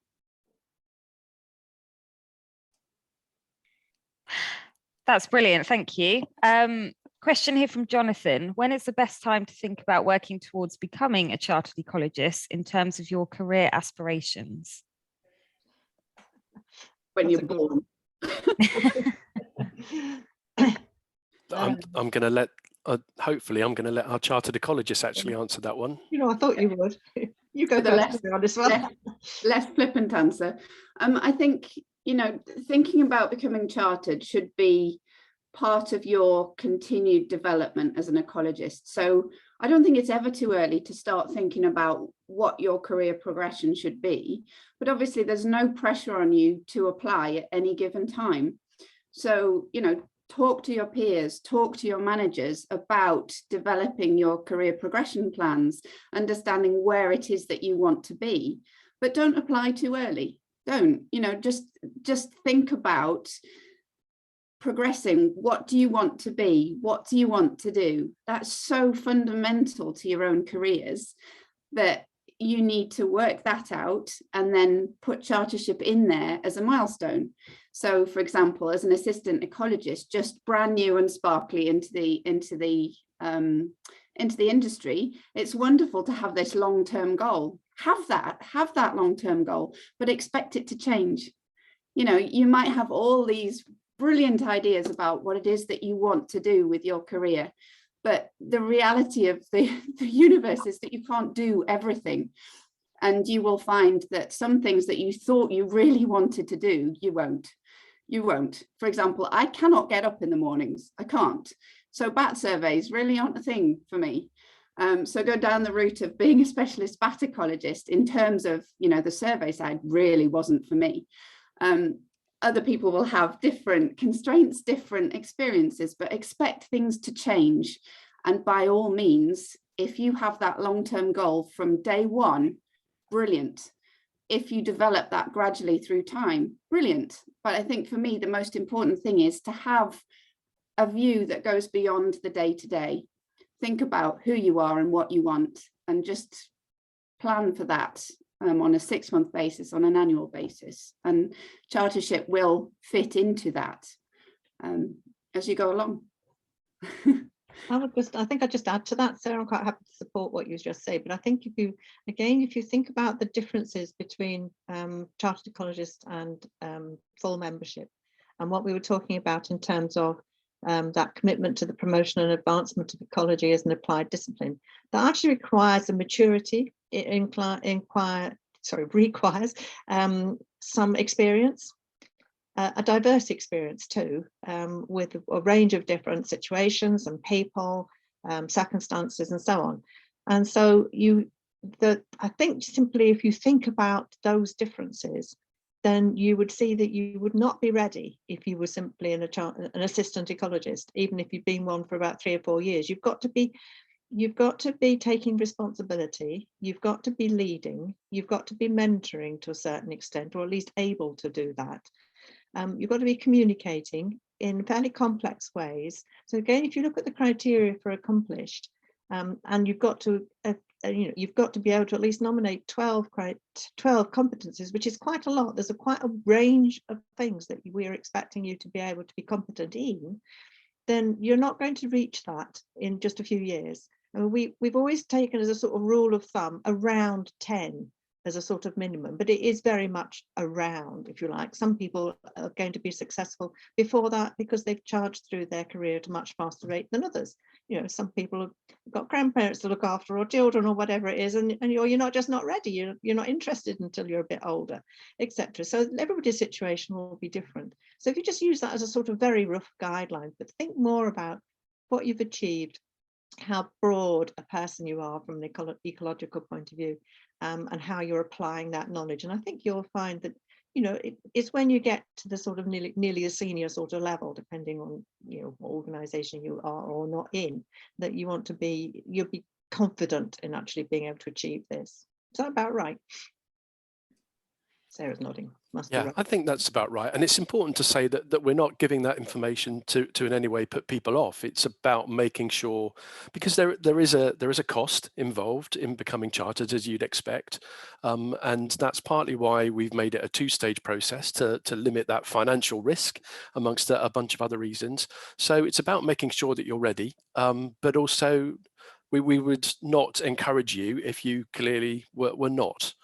That's brilliant, thank you. Question here from Jonathan. When is the best time to think about working towards becoming a chartered ecologist in terms of your career aspirations? When you're born. I'm going to let, hopefully I'm going to let our chartered ecologist actually answer that one. You know, I thought you would. You go first on this one. Less flippant answer. I think, you know, thinking about becoming chartered should be part of your continued development as an ecologist. So I don't think it's ever too early to start thinking about what your career progression should be, but obviously there's no pressure on you to apply at any given time. So, you know, talk to your peers, talk to your managers about developing your career progression plans, understanding where it is that you want to be, but don't apply too early. Don't, you know, just think about progressing. What do you want to be? What do you want to do? That's so fundamental to your own careers that you need to work that out and then put chartership in there as a milestone. So, for example, as an assistant ecologist, just brand new and sparkly into the industry, it's wonderful to have this long-term goal. Have that long-term goal, but expect it to change. You know, you might have all these brilliant ideas about what it is that you want to do with your career, but the reality of the universe is that you can't do everything. And you will find that some things that you thought you really wanted to do, you won't. For example, I cannot get up in the mornings. I can't. So bat surveys really aren't a thing for me. So go down the route of being a specialist bat ecologist in terms of, you know, the survey side really wasn't for me. Other people will have different constraints, different experiences, but expect things to change. And by all means, if you have that long-term goal from day one, brilliant. If you develop that gradually through time, brilliant. But I think for me, the most important thing is to have a view that goes beyond the day-to-day. Think about who you are and what you want, and just plan for that on a 6-month basis, on an annual basis. And chartership will fit into that as you go along. I think I'd just add to that, Sarah. I'm quite happy to support what you just said, but I think if you think about the differences between chartered ecologist and full membership, and what we were talking about in terms of that commitment to the promotion and advancement of ecology as an applied discipline, that actually requires a maturity. It requires some experience, a diverse experience too, with a range of different situations and people, circumstances and so on. And so I think simply if you think about those differences, then you would see that you would not be ready if you were simply an assistant ecologist, even if you've been one for about 3 or 4 years. You've got to be taking responsibility, you've got to be leading, you've got to be mentoring to a certain extent, or at least able to do that. You've got to be communicating in fairly complex ways. So again, if you look at the criteria for accomplished, and you've got to you've got to be able to at least nominate 12 competencies, which is quite a lot. There's quite a range of things that we're expecting you to be able to be competent in. Then you're not going to reach that in just a few years. I mean, we've always taken as a sort of rule of thumb around 10 as a sort of minimum, but it is very much around, if you like. Some people are going to be successful before that because they've charged through their career at a much faster rate than others. You know, some people have got grandparents to look after, or children, or whatever it is, and you're not ready, you're not interested until you're a bit older, etc. So everybody's situation will be different. So if you just use that as a sort of very rough guideline, but think more about what you've achieved, how broad a person you are from an ecological point of view, and how you're applying that knowledge. And I think you'll find that, you know, it's when you get to the sort of nearly a senior sort of level, depending on, you know, what organization you are or not in, that you'll be confident in actually being able to achieve this. Is that about right? Sarah's nodding. Must be right. I think that's about right. And it's important to say that we're not giving that information to in any way put people off. It's about making sure, because there is a cost involved in becoming chartered, as you'd expect. And that's partly why we've made it a two-stage process to limit that financial risk, amongst a bunch of other reasons. So it's about making sure that you're ready, but also we would not encourage you if you clearly were not.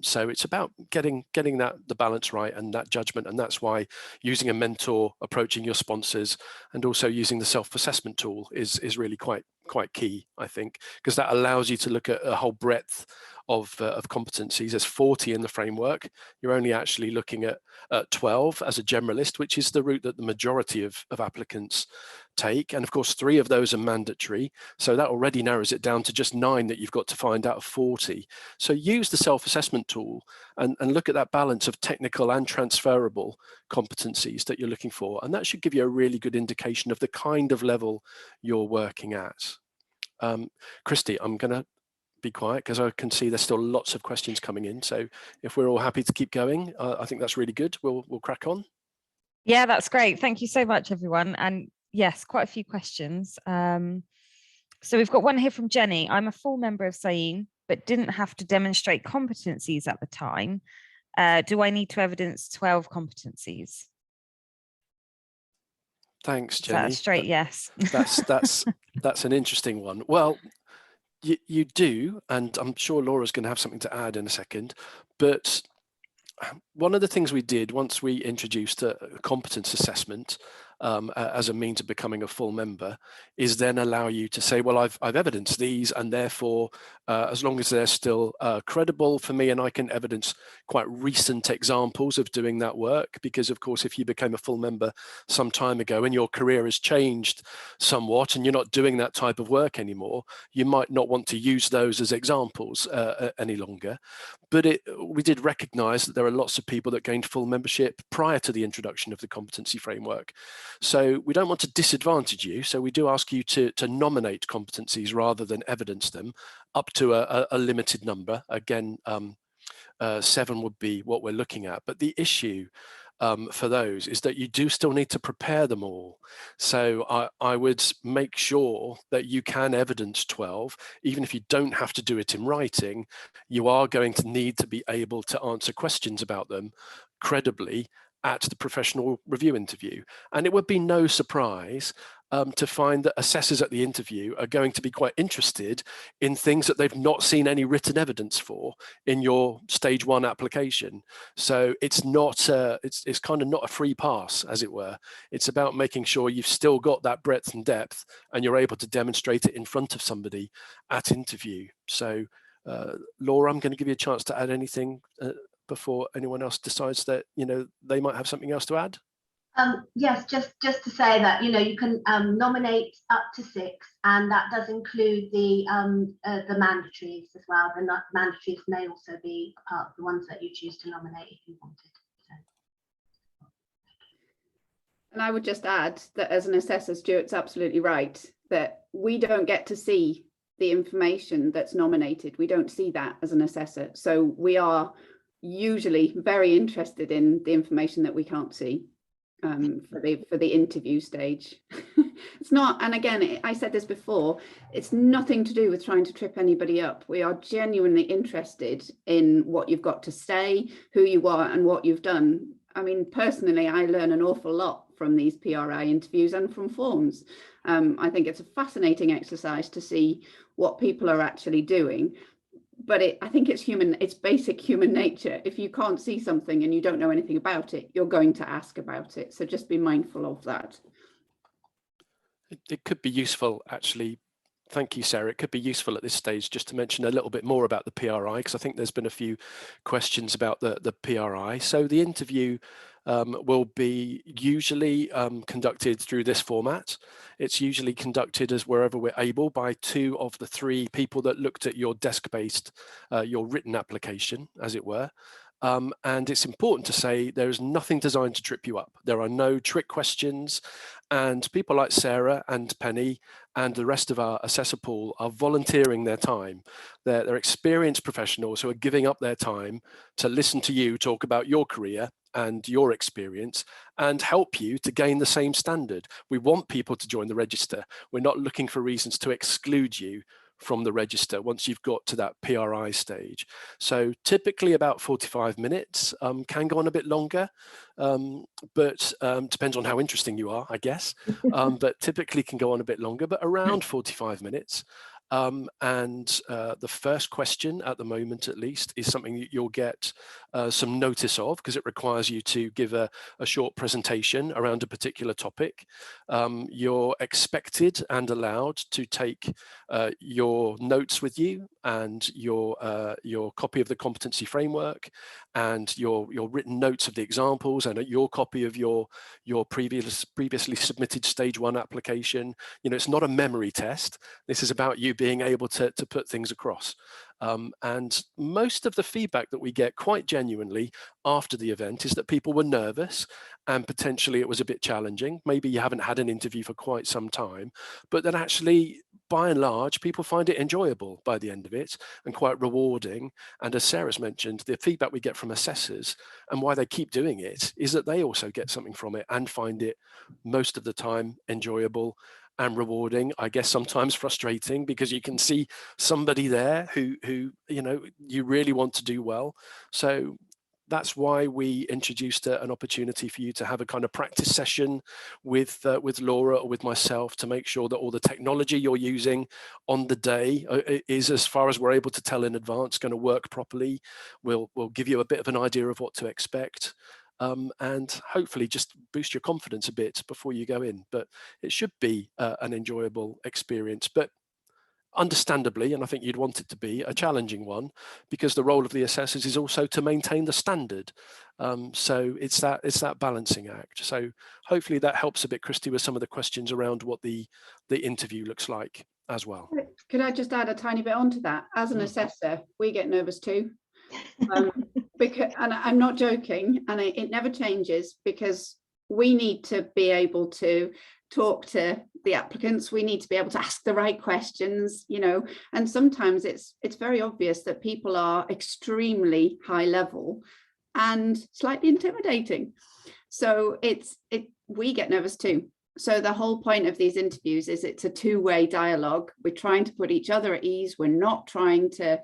So it's about getting the balance right and that judgment, and that's why using a mentor, approaching your sponsors, and also using the self-assessment tool is really quite key, I think, because that allows you to look at a whole breadth of competencies. There's 40 in the framework. You're only actually looking at 12 as a generalist, which is the route that the majority of applicants take. And of course, 3 of those are mandatory. So that already narrows it down to just 9 that you've got to find out of 40. So use the self-assessment tool and look at that balance of technical and transferable competencies that you're looking for. And that should give you a really good indication of the kind of level you're working at. Christy, I'm going to be quiet because I can see there's still lots of questions coming in. So if we're all happy to keep going, I think that's really good. We'll crack on. Yeah, that's great. Thank you so much, everyone. And yes, quite a few questions. So we've got one here from Jenny. I'm a full member of CIEEM, but didn't have to demonstrate competencies at the time. Do I need to evidence 12 competencies? Thanks, Jenny. That's straight yes. That's an interesting one. Well, you do, and I'm sure Laura's going to have something to add in a second, but one of the things we did once we introduced a competence assessment as a means of becoming a full member is then allow you to say, well, I've evidenced these, and therefore, as long as they're still credible for me and I can evidence quite recent examples of doing that work, because of course, if you became a full member some time ago and your career has changed somewhat and you're not doing that type of work anymore, you might not want to use those as examples any longer. But we did recognize that there are lots of people that gained full membership prior to the introduction of the competency framework. So we don't want to disadvantage you. So we do ask you to nominate competencies rather than evidence them up to a limited number. Again, 7 would be what we're looking at. But the issue for those is that you do still need to prepare them all. So I would make sure that you can evidence 12, even if you don't have to do it in writing. You are going to need to be able to answer questions about them credibly at the professional review interview. And it would be no surprise to find that assessors at the interview are going to be quite interested in things that they've not seen any written evidence for in your stage 1 application. So it's not it's kind of not a free pass, as it were. It's about making sure you've still got that breadth and depth and you're able to demonstrate it in front of somebody at interview. So Laura, I'm going to give you a chance to add anything before anyone else decides that, you know, they might have something else to add. Yes, just to say that, you know, you can nominate up to 6, and that does include the mandatories as well. The mandatories may also be a part of the ones that you choose to nominate if you wanted. So. And I would just add that as an assessor, Stuart's absolutely right, that we don't get to see the information that's nominated. We don't see that as an assessor. So we are usually very interested in the information that we can't see. for the interview stage. It's not, and again, I said this before, it's nothing to do with trying to trip anybody up. We are genuinely interested in what you've got to say, who you are, and what you've done. I mean, personally, I learn an awful lot from these PRI interviews and from forms. I think it's a fascinating exercise to see what people are actually doing. But I think it's basic human nature. If you can't see something and you don't know anything about it, you're going to ask about it. So just be mindful of that. It could be useful, actually. Thank you, Sarah. It could be useful at this stage just to mention a little bit more about the PRI, because I think there's been a few questions about the PRI. So the interview will be usually conducted through this format. It's usually conducted, as wherever we're able, by 2 of the 3 people that looked at your desk-based, your written application, as it were. And it's important to say there is nothing designed to trip you up. There are no trick questions, and people like Sarah and Penny and the rest of our assessor pool are volunteering their time. They're experienced professionals who are giving up their time to listen to you talk about your career and your experience and help you to gain the same standard. We want people to join the register. We're not looking for reasons to exclude you from the register once you've got to that PRI stage. So typically about 45 minutes, can go on a bit longer, but depends on how interesting you are, I guess, but typically can go on a bit longer, but around 45 minutes. The first question at the moment, at least, is something that you'll get some notice of, because it requires you to give a short presentation around a particular topic. You're expected and allowed to take your notes with you and your copy of the competency framework and your written notes of the examples and your copy of your previously submitted stage 1 application. You know, it's not a memory test. This is about you being able to put things across. And most of the feedback that we get, quite genuinely, after the event is that people were nervous and potentially it was a bit challenging. Maybe you haven't had an interview for quite some time, but that actually, by and large, people find it enjoyable by the end of it and quite rewarding. And as Sarah's mentioned, the feedback we get from assessors and why they keep doing it is that they also get something from it and find it most of the time enjoyable and rewarding. I guess sometimes frustrating, because you can see somebody there who you know you really want to do well. So that's why we introduced an opportunity for you to have a kind of practice session with Laura or with myself to make sure that all the technology you're using on the day is, as far as we're able to tell in advance, going to work properly. We'll give you a bit of an idea of what to expect. And hopefully just boost your confidence a bit before you go in. But it should be an enjoyable experience, but understandably, and I think you'd want it to be, a challenging one, because the role of the assessors is also to maintain the standard. So it's that balancing act. So hopefully that helps a bit, Christy, with some of the questions around what the interview looks like as well. Could I just add a tiny bit onto that? As an assessor, we get nervous too. Because, and I'm not joking, and it never changes, because we need to be able to talk to the applicants, we need to be able to ask the right questions, you know, and sometimes it's very obvious that people are extremely high level and slightly intimidating. So we get nervous too. So the whole point of these interviews is it's a two-way dialogue. We're trying to put each other at ease. We're not trying to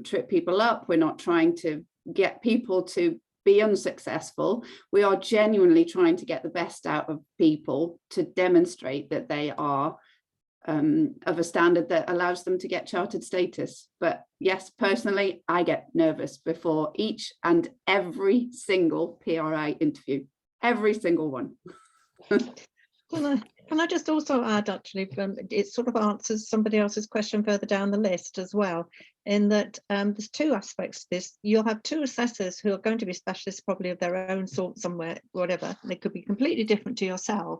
trip people up. We're not trying to get people to be unsuccessful. We are genuinely trying to get the best out of people to demonstrate that they are of a standard that allows them to get chartered status. But yes, personally, I get nervous before each and every single PRI interview. Every single one. Can I just also add, actually, it sort of answers somebody else's question further down the list as well, in that there's 2 aspects to this. You'll have 2 assessors who are going to be specialists probably of their own sort somewhere, whatever. They could be completely different to yourself.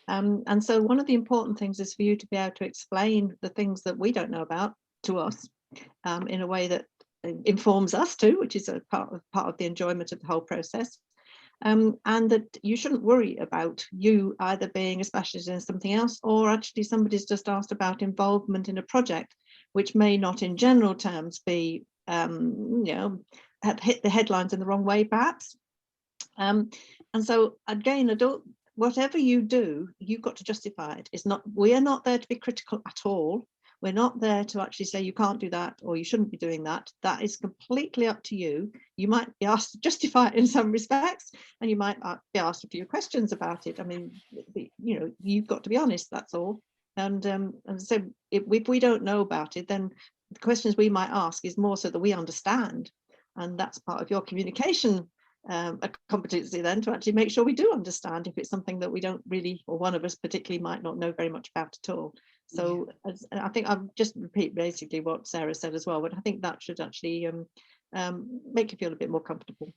And so one of the important things is for you to be able to explain the things that we don't know about to us in a way that informs us too, which is a part of the enjoyment of the whole process. And that you shouldn't worry about you either being a specialist in something else, or actually somebody's just asked about involvement in a project, which may not in general terms be, you know, have hit the headlines in the wrong way, perhaps. And so again, whatever you do, you've got to justify it. We are not there to be critical at all. We're not there to actually say you can't do that or you shouldn't be doing that. That is completely up to you. You might be asked to justify it in some respects, and you might be asked a few questions about it. I mean, you know, you've got to be honest, that's all. And so if we don't know about it, then the questions we might ask is more so that we understand. And that's part of your communication a competency then, to actually make sure we do understand if it's something that we don't really, or one of us particularly, might not know very much about at all. So I think I'll just repeat basically what Sarah said as well, but I think that should actually make you feel a bit more comfortable.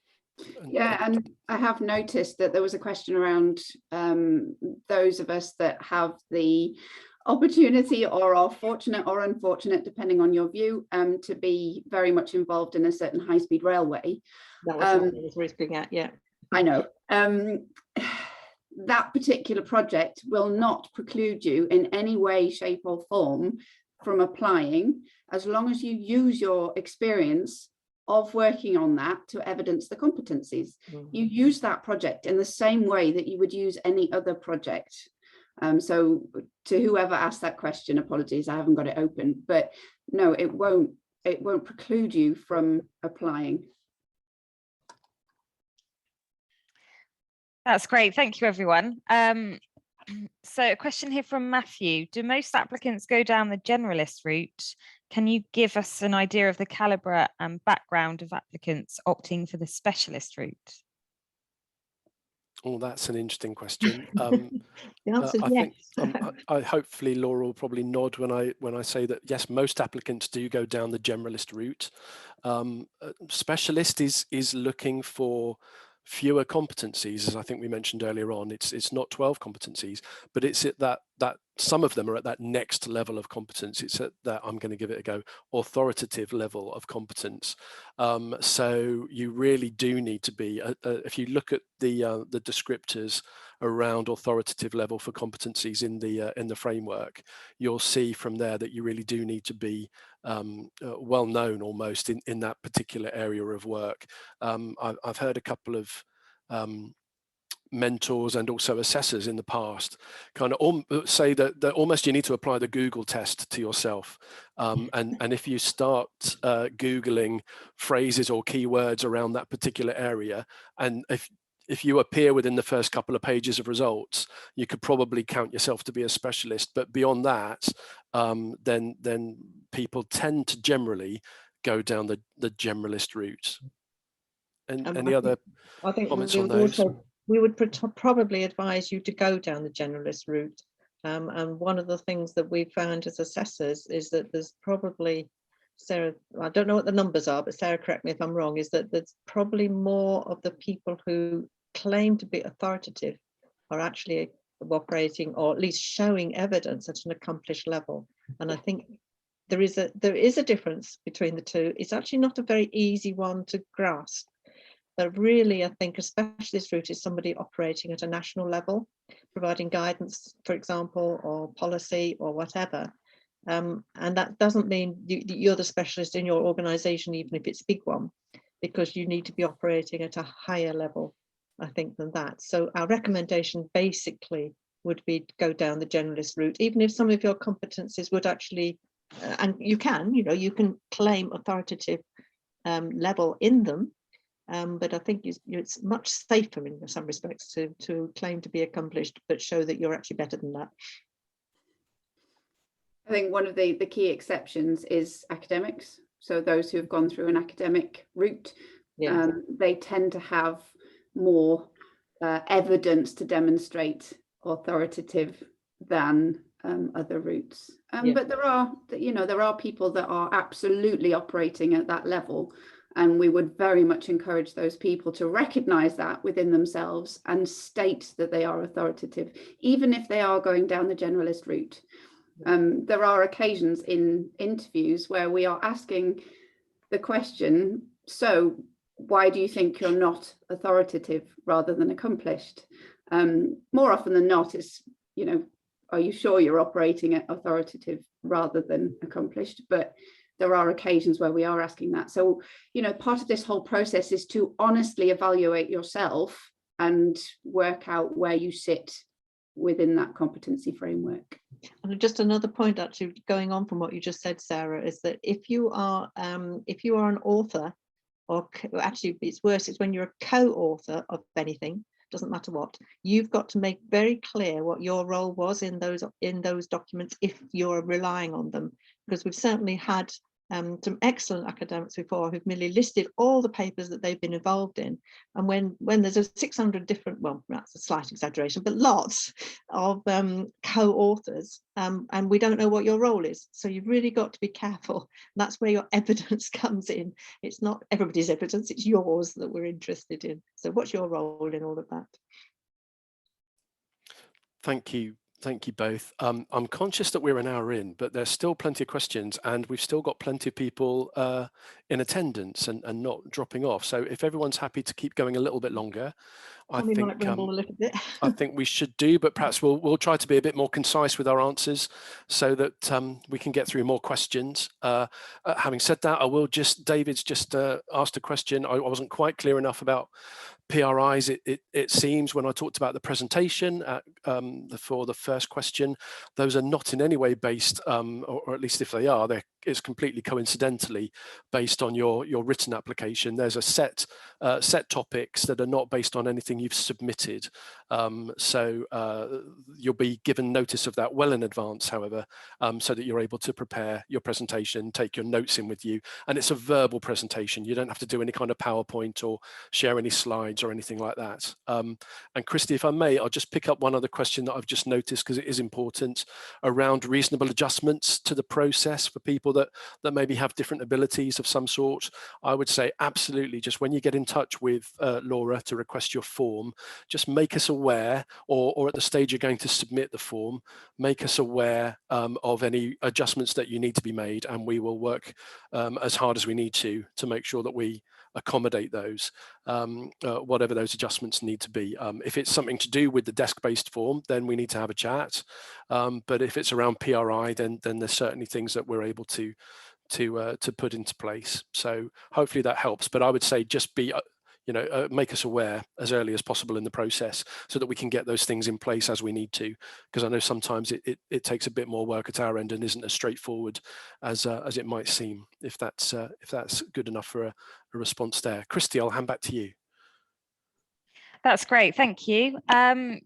Yeah, and I have noticed that there was a question around those of us that have the opportunity or are fortunate or unfortunate, depending on your view, to be very much involved in a certain high-speed railway. That was what I was risking at, yeah. I know. That particular project will not preclude you in any way, shape or form from applying, as long as you use your experience of working on that to evidence the competencies. You use that project in the same way that you would use any other project. So to whoever asked that question, apologies, I haven't got it open, but no, it won't preclude you from applying. That's great. Thank you, everyone. So a question here from Matthew. Do most applicants go down the generalist route? Can you give us an idea of the calibre and background of applicants opting for the specialist route? Oh, that's an interesting question. The answer is yes. Think, I hopefully Laura will probably nod when I say that yes, most applicants do go down the generalist route. Specialist is looking for fewer competencies, as I think we mentioned earlier on. It's not 12 competencies, but it's at that some of them are at that next level of competence. It's at that, I'm going to give it a go, authoritative level of competence. So you really do need to be, if you look at the descriptors around authoritative level for competencies in the framework, you'll see from there that you really do need to be well known almost in that particular area of work. I've heard a couple of mentors and also assessors in the past kind of say that almost you need to apply the Google test to yourself, and if you start Googling phrases or keywords around that particular area, and if you appear within the first couple of pages of results, you could probably count yourself to be a specialist. But beyond that, then people tend to generally go down the generalist route. And any other comments on those? We would probably advise you to go down the generalist route. And one of the things that we found as assessors is that there's probably, Sarah, I don't know what the numbers are, but Sarah, correct me if I'm wrong, is that there's probably more of the people who claim to be authoritative are actually operating, or at least showing evidence at an accomplished level. And I think there is a difference between the two. It's actually not a very easy one to grasp. But really, I think a specialist route is somebody operating at a national level, providing guidance, for example, or policy or whatever. And that doesn't mean you're the specialist in your organisation, even if it's a big one, because you need to be operating at a higher level, I think, than that. So our recommendation basically would be to go down the generalist route, even if some of your competencies would actually, and you can claim authoritative level in them. But I think it's much safer in some respects to claim to be accomplished, but show that you're actually better than that. I think one of the key exceptions is academics. So those who have gone through an academic route, they tend to have more evidence to demonstrate authoritative than other routes. But there are people that are absolutely operating at that level. And we would very much encourage those people to recognize that within themselves and state that they are authoritative, even if they are going down the generalist route. There are occasions in interviews where we are asking the question, so why do you think you're not authoritative rather than accomplished? More often than not, it's, are you sure you're operating at authoritative rather than accomplished? But there are occasions where we are asking that. So, you know, part of this whole process is to honestly evaluate yourself and work out where you sit within that competency framework. And just another point, actually, going on from what you just said, Sarah, is that if you are an author, or actually it's worse, it's when you're a co-author of anything, doesn't matter what, you've got to make very clear what your role was in those documents if you're relying on them, because we've certainly had some excellent academics before who've merely listed all the papers that they've been involved in, and when there's a 600 different, well, that's a slight exaggeration, but lots of co-authors, and we don't know what your role is, so you've really got to be careful. And that's where your evidence comes in. It's not everybody's evidence, it's yours that we're interested in. So what's your role in all of that? Thank you both. I'm conscious that we're an hour in, but there's still plenty of questions, and we've still got plenty of people in attendance and not dropping off. So if everyone's happy to keep going a little bit longer, I think we should do, but perhaps we'll try to be a bit more concise with our answers so that we can get through more questions. Having said that, David's just asked a question. I wasn't quite clear enough about PRIs. It seems when I talked about the presentation for the first question, those are not in any way based, or at least if they are, it's completely coincidentally based on your written application. There's a set topics that are not based on anything you've submitted. So you'll be given notice of that well in advance, however, so that you're able to prepare your presentation, take your notes in with you. And it's a verbal presentation. You don't have to do any kind of PowerPoint or share any slides or anything like that. And Christy, if I may, I'll just pick up one other question that I've just noticed because it is important around reasonable adjustments to the process for people that maybe have different abilities of some sort. I would say absolutely, just when you get in touch with Laura to request your form, just make us aware, or at the stage you're going to submit the form, make us aware of any adjustments that you need to be made, and we will work as hard as we need to make sure that we accommodate those, whatever those adjustments need to be. If it's something to do with the desk-based form, then we need to have a chat. But if it's around PRI, then there's certainly things that we're able to put into place. So hopefully that helps. But I would say just be, make us aware as early as possible in the process so that we can get those things in place as we need to. Because I know sometimes it takes a bit more work at our end and isn't as straightforward as it might seem. If that's good enough for a response there. Christy, I'll hand back to you. That's great, thank you.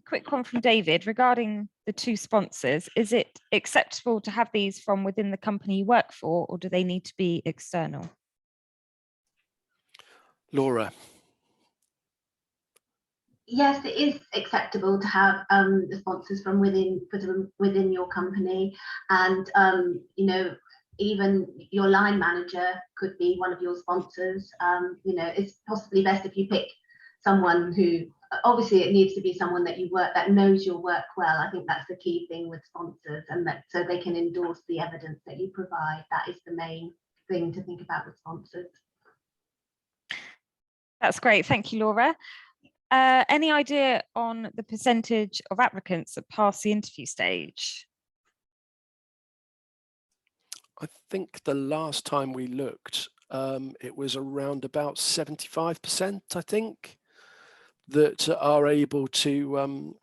Quick one from David regarding the two sponsors. Is it acceptable to have these from within the company you work for, or do they need to be external? Laura. Yes, it is acceptable to have the sponsors from within your company, and even your line manager could be one of your sponsors. It's possibly best if you pick someone who, obviously it needs to be someone that knows your work well. I think that's the key thing with sponsors, and that so they can endorse the evidence that you provide. That is the main thing to think about with sponsors. That's great, thank you, Laura. Any idea on the percentage of applicants that pass the interview stage? I think the last time we looked, it was around about 75%, I think, that are able to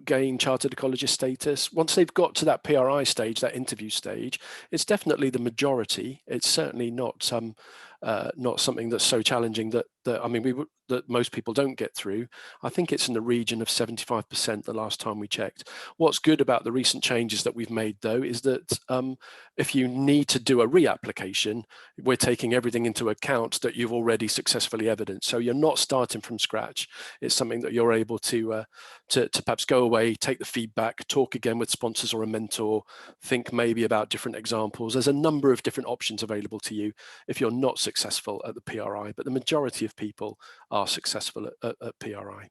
gain Chartered Ecologist status. Once they've got to that PRI stage, that interview stage, it's definitely the majority. It's certainly not something that's so challenging that most people don't get through. I think it's in the region of 75% the last time we checked. What's good about the recent changes that we've made, though, is that if you need to do a reapplication, we're taking everything into account that you've already successfully evidenced. So you're not starting from scratch. It's something that you're able to perhaps go away, take the feedback, talk again with sponsors or a mentor, think maybe about different examples. There's a number of different options available to you if you're not successful at the PRI, but the majority of people are successful at PRI.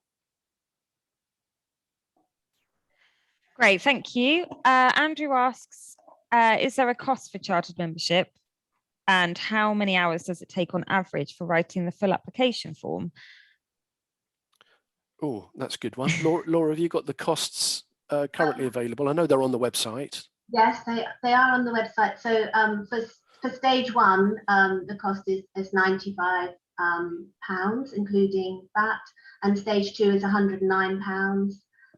Great, thank you. Andrew asks, is there a cost for chartered membership, and how many hours does it take on average for writing the full application form? Oh, that's a good one. Laura, have you got the costs currently available? I know they're on the website. Yes, they are on the website. So for stage one, the cost is £95, including VAT, and stage two is £109,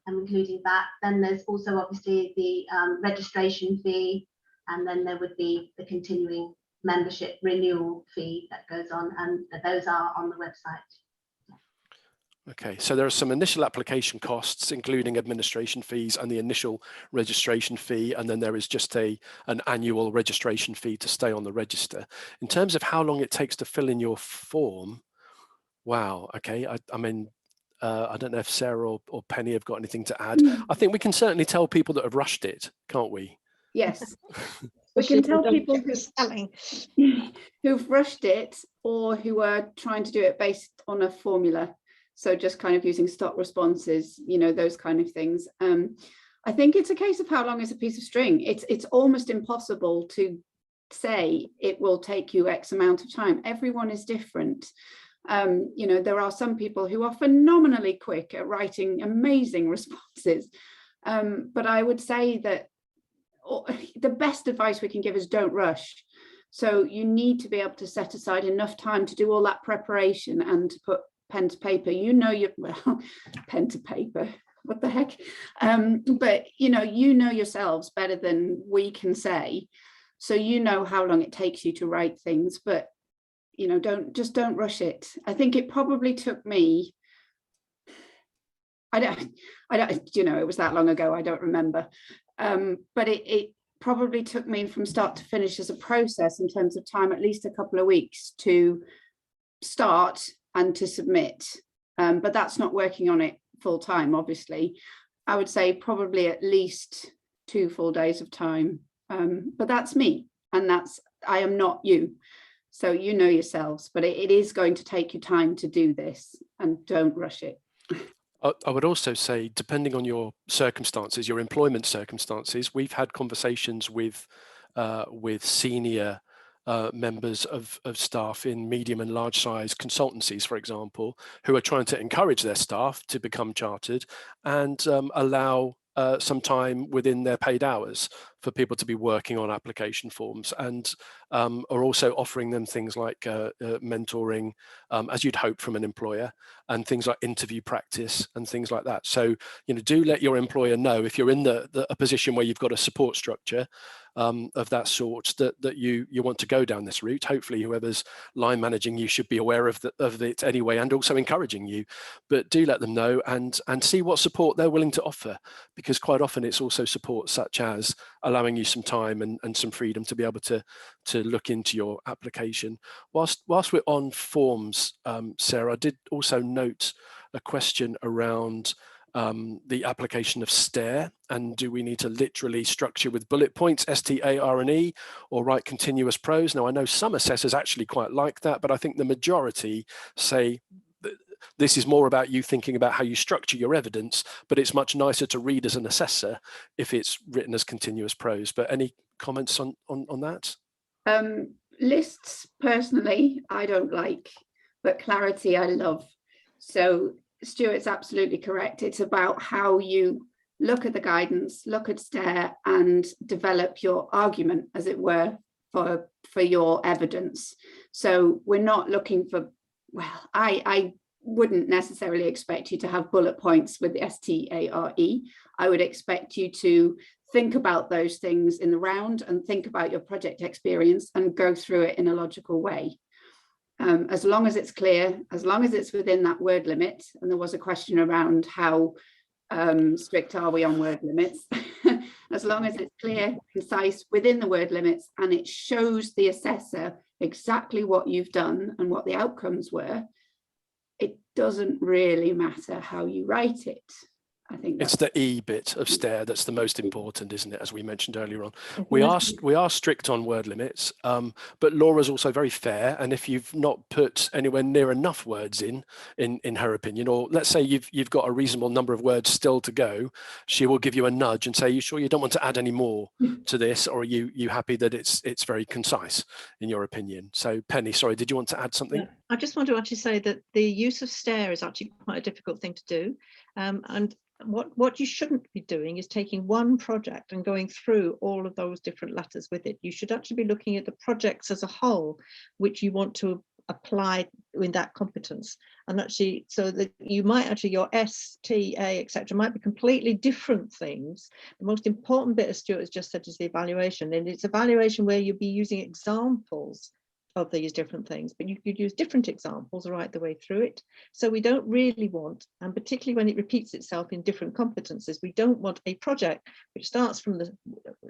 including VAT. Then there's also obviously the registration fee, and then there would be the continuing membership renewal fee that goes on, and those are on the website. Okay, so there are some initial application costs, including administration fees and the initial registration fee, and then there is just an annual registration fee to stay on the register. In terms of how long it takes to fill in your form, wow, okay, I mean, I don't know if Sarah or Penny have got anything to add. I think we can certainly tell people that have rushed it, can't we? Yes. We can tell people who've rushed it or who are trying to do it based on a formula. So just kind of using stock responses, you know, those kind of things. I think it's a case of how long is a piece of string. It's almost impossible to say it will take you X amount of time. Everyone is different. You know, there are some people who are phenomenally quick at writing amazing responses. But I would say that the best advice we can give is don't rush. So you need to be able to set aside enough time to do all that preparation and to put pen to paper. You know, well, pen to paper, what the heck? But you know yourselves better than we can say. So you know how long it takes you to write things, but you know, don't rush it. I think it probably took me, I don't, you know, it was that long ago, I don't remember. But it probably took me from start to finish as a process in terms of time, at least a couple of weeks to start and to submit. But that's not working on it full time, obviously. I would say probably at least 2 full days of time. But that's me, and I am not you. So you know yourselves, but it is going to take you time to do this, and don't rush it. I would also say, depending on your circumstances, your employment circumstances, we've had conversations with senior members of staff in medium and large size consultancies, for example, who are trying to encourage their staff to become chartered and allow some time within their paid hours for people to be working on application forms, and are also offering them things like mentoring, as you'd hope from an employer, and things like interview practice and things like that. So, you know, do let your employer know if you're in a position where you've got a support structure of that sort, that you want to go down this route. Hopefully whoever's line managing you should be aware of it anyway, and also encouraging you. But do let them know and see what support they're willing to offer, because quite often it's also support such as allowing you some time and some freedom to be able to look into your application. Whilst we're on forms, Sarah, I did also note a question around the application of STARE, and do we need to literally structure with bullet points, STARE, or write continuous prose? Now, I know some assessors actually quite like that, but I think the majority say this is more about you thinking about how you structure your evidence, but it's much nicer to read as an assessor if it's written as continuous prose. But any comments on that? Lists, personally, I don't like, but clarity I love. So Stuart's absolutely correct. It's about how you look at the guidance, look at STARE, and develop your argument, as it were, for your evidence. So we're not looking for, well, I wouldn't necessarily expect you to have bullet points with the STARE. I would expect you to think about those things in the round and think about your project experience and go through it in a logical way. As long as it's clear, as long as it's within that word limit, and there was a question around how strict are we on word limits, as long as it's clear, concise, within the word limits, and it shows the assessor exactly what you've done and what the outcomes were, it doesn't really matter how you write it. I think it's the E bit of STARE that's the most important, isn't it? As we mentioned earlier on, we are strict on word limits, but Laura's also very fair. And if you've not put anywhere near enough words in her opinion, or let's say you've got a reasonable number of words still to go, she will give you a nudge and say, "You sure you don't want to add any more to this, or are you happy that it's very concise in your opinion?" So Penny, sorry, did you want to add something? I just want to actually say that the use of stare is actually quite a difficult thing to do. And what you shouldn't be doing is taking one project and going through all of those different letters with it. You should actually be looking at the projects as a whole, which you want to apply in that competence. And actually, so that you might actually, your S, T, A, etc. might be completely different things. The most important bit, as Stuart has just said, is the evaluation. And it's evaluation where you'll be using examples of these different things, but you could use different examples right the way through it. So we don't really want, and particularly when it repeats itself in different competences, we don't want a project which starts from the,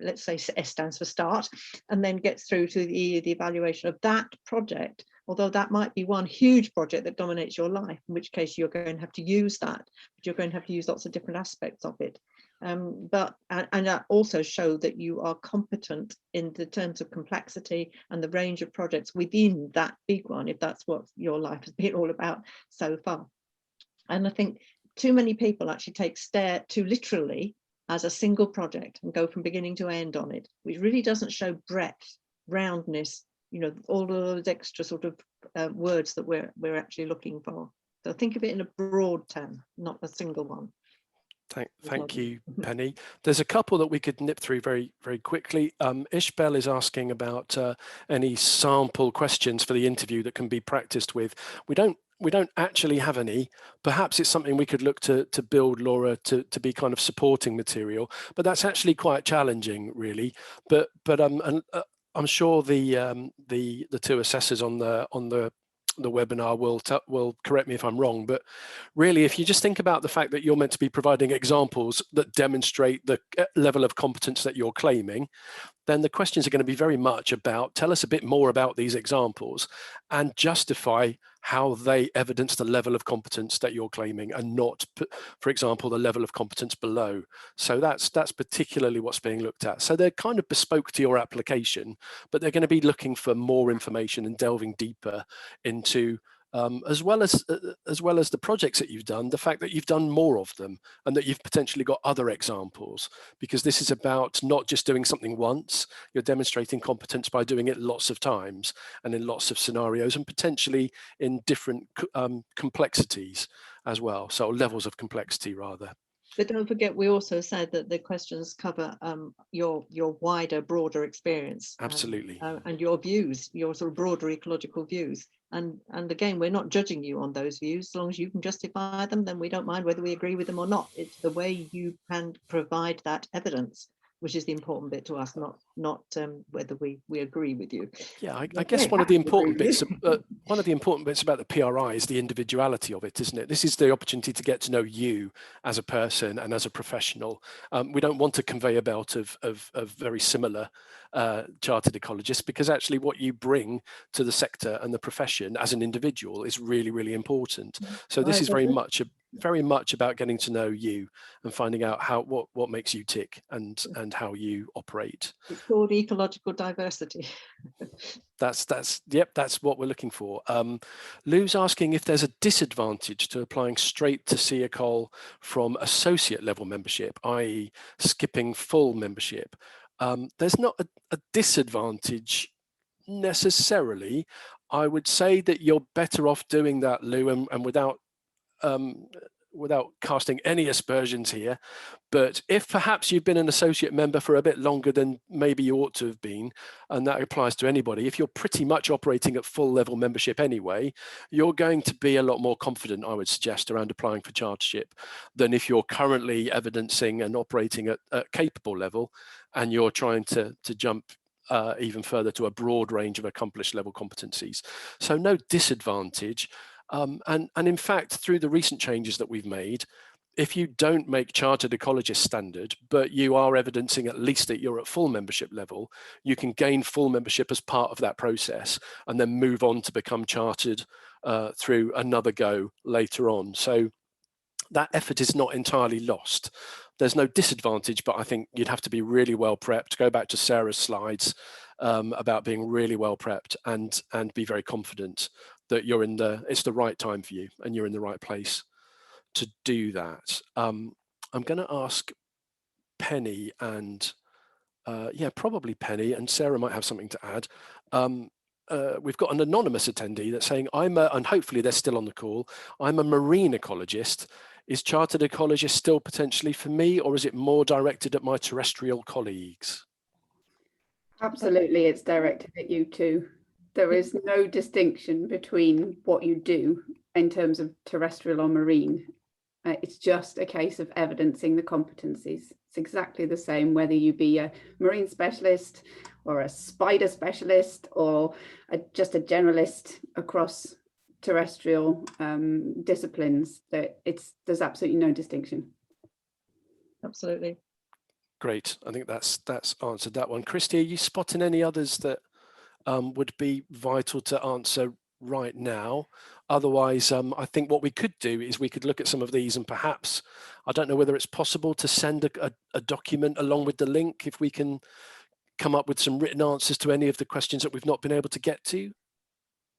let's say S stands for start, and then gets through to the evaluation of that project, although that might be one huge project that dominates your life, in which case you're going to have to use that, but you're going to have to use lots of different aspects of it. And that also show that you are competent in the terms of complexity and the range of projects within that big one, if that's what your life has been all about so far. And I think too many people actually take STARE too literally as a single project and go from beginning to end on it, which really doesn't show breadth, roundness, you know, all of those extra sort of words that we're actually looking for. So think of it in a broad term, not a single one. Thank you, Penny. There's a couple that we could nip through very, very quickly. Ishbel is asking about any sample questions for the interview that can be practiced with. We don't actually have any. Perhaps it's something we could look to build, Laura, to be kind of supporting material, but that's actually quite challenging, really. But I'm sure the two assessors on the webinar will correct me if I'm wrong, but really, if you just think about the fact that you're meant to be providing examples that demonstrate the level of competence that you're claiming, then the questions are going to be very much about, tell us a bit more about these examples and justify how they evidence the level of competence that you're claiming, and not, for example, the level of competence below. So that's particularly what's being looked at. So they're kind of bespoke to your application, but they're going to be looking for more information and delving deeper into as well as the projects that you've done, the fact that you've done more of them and that you've potentially got other examples, because this is about not just doing something once. You're demonstrating competence by doing it lots of times and in lots of scenarios, and potentially in different complexities as well, so levels of complexity rather. But don't forget, we also said that the questions cover your wider, broader experience. Absolutely. And your views, your sort of broader ecological views. And again, we're not judging you on those views. As long as you can justify them, then we don't mind whether we agree with them or not. It's the way you can provide that evidence, which is the important bit to us, not whether we agree with you. Yeah, I guess one of the important bits about the PRI is the individuality of it, isn't it? This is the opportunity to get to know you as a person and as a professional. We don't want to convey a belt of very similar chartered ecologists, because actually what you bring to the sector and the profession as an individual is really, really important. So this is very much about getting to know you and finding out what makes you tick and how you operate. It's called ecological diversity. That's what we're looking for. Lou's asking if there's a disadvantage to applying straight to CEcol from associate level membership, i.e. skipping full membership. There's not a disadvantage necessarily. I would say that you're better off doing that, Lou, and without casting any aspersions here, but if perhaps you've been an associate member for a bit longer than maybe you ought to have been, and that applies to anybody, if you're pretty much operating at full level membership anyway, you're going to be a lot more confident, I would suggest, around applying for chartership than if you're currently evidencing and operating at capable level and you're trying to jump even further to a broad range of accomplished level competencies. So no disadvantage. And in fact, through the recent changes that we've made, if you don't make chartered ecologist standard, but you are evidencing at least that you're at full membership level, you can gain full membership as part of that process and then move on to become chartered through another go later on. So that effort is not entirely lost. There's no disadvantage, but I think you'd have to be really well prepped. Go back to Sarah's slides about being really well prepped and be very confident that it's the right time for you and you're in the right place to do that. I'm going to ask Penny and probably Penny, and Sarah might have something to add. we've got an anonymous attendee that's saying, and hopefully they're still on the call, I'm a marine ecologist. Is chartered ecologist still potentially for me, or is it more directed at my terrestrial colleagues? Absolutely, it's directed at you too. There is no distinction between what you do in terms of terrestrial or marine. It's just a case of evidencing the competencies. It's exactly the same whether you be a marine specialist or a spider specialist or just a generalist across terrestrial disciplines. There's absolutely no distinction. Absolutely. Great. I think that's answered that one. Christy, are you spotting any others that would be vital to answer right now? Otherwise, I think what we could do is we could look at some of these, and perhaps, I don't know whether it's possible to send a document along with the link, if we can come up with some written answers to any of the questions that we've not been able to get to.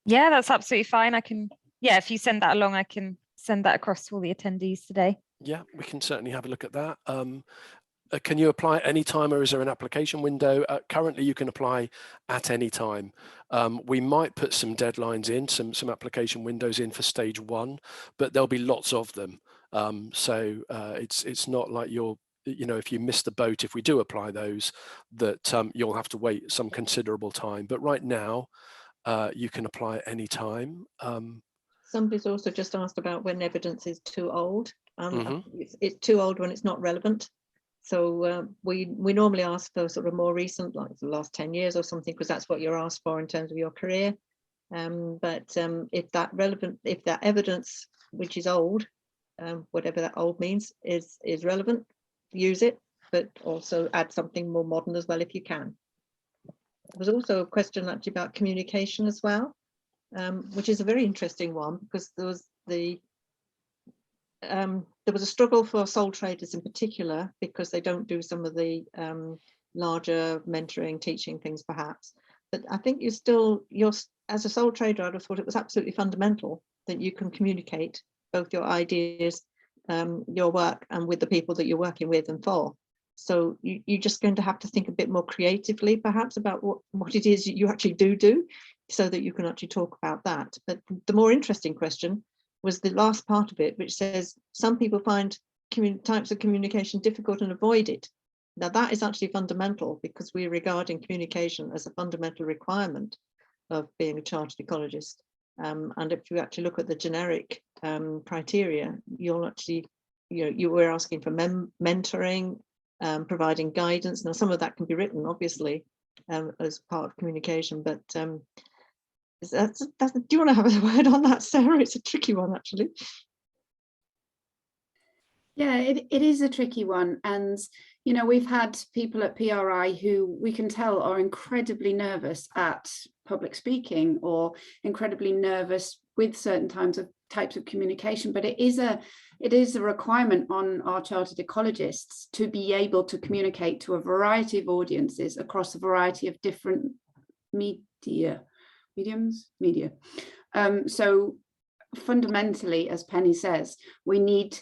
Yeah, that's absolutely fine. I can, yeah, if you send that along, I can send that across to all the attendees today. Yeah, we can certainly have a look at that. Can you apply at any time, or is there an application window? Currently, you can apply at any time. We might put some deadlines in, some application windows in for stage 1, but there'll be lots of them. So it's not like if you miss the boat, if we do apply those, that you'll have to wait some considerable time. But right now, you can apply at any time. Somebody's also just asked about when evidence is too old. It's too old when it's not relevant. So we normally ask for sort of more recent, like the last 10 years or something, because that's what you're asked for in terms of your career. But if that evidence, which is old, whatever that old means, is relevant, use it, but also add something more modern as well if you can. There was also a question actually about communication as well, which is a very interesting one, because there was a struggle for sole traders in particular, because they don't do some of the larger mentoring, teaching things perhaps. But I think you're as a sole trader, I'd have thought it was absolutely fundamental that you can communicate both your ideas, your work, and with the people that you're working with and for. So you're just going to have to think a bit more creatively perhaps about what it is you actually do, so that you can actually talk about that. But the more interesting question was the last part of it, which says some people find types of communication difficult and avoid it. Now that is actually fundamental, because we're regarding communication as a fundamental requirement of being a chartered ecologist. And if you actually look at the generic criteria, you'll actually, you were asking for mentoring, providing guidance. Now some of that can be written obviously as part of communication, but do you want to have a word on that, Sarah? It's a tricky one actually. Yeah, it is a tricky one. And, we've had people at PRI who we can tell are incredibly nervous at public speaking, or incredibly nervous with certain types of communication. But it is a requirement on our chartered ecologists to be able to communicate to a variety of audiences across a variety of different media. So fundamentally, as Penny says, we need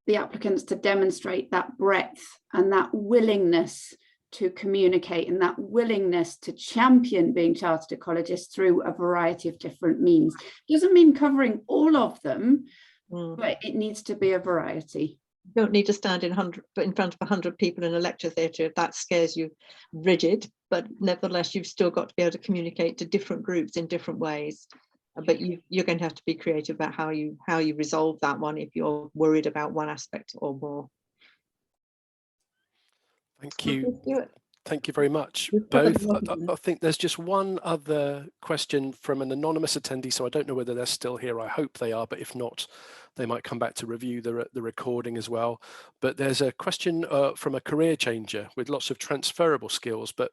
the applicants to demonstrate that breadth and that willingness to communicate, and that willingness to champion being chartered ecologists through a variety of different means. Doesn't mean covering all of them, but it needs to be a variety. You don't need to stand in front of 100 people in a lecture theatre if that scares you rigid, but nevertheless you've still got to be able to communicate to different groups in different ways. But you're going to have to be creative about how you resolve that one if you're worried about one aspect or more. Thank you. Thank you very much, both. I think there's just one other question from an anonymous attendee, so I don't know whether they're still here. I hope they are, but if not, they might come back to review the recording as well. But there's a question from a career changer with lots of transferable skills, but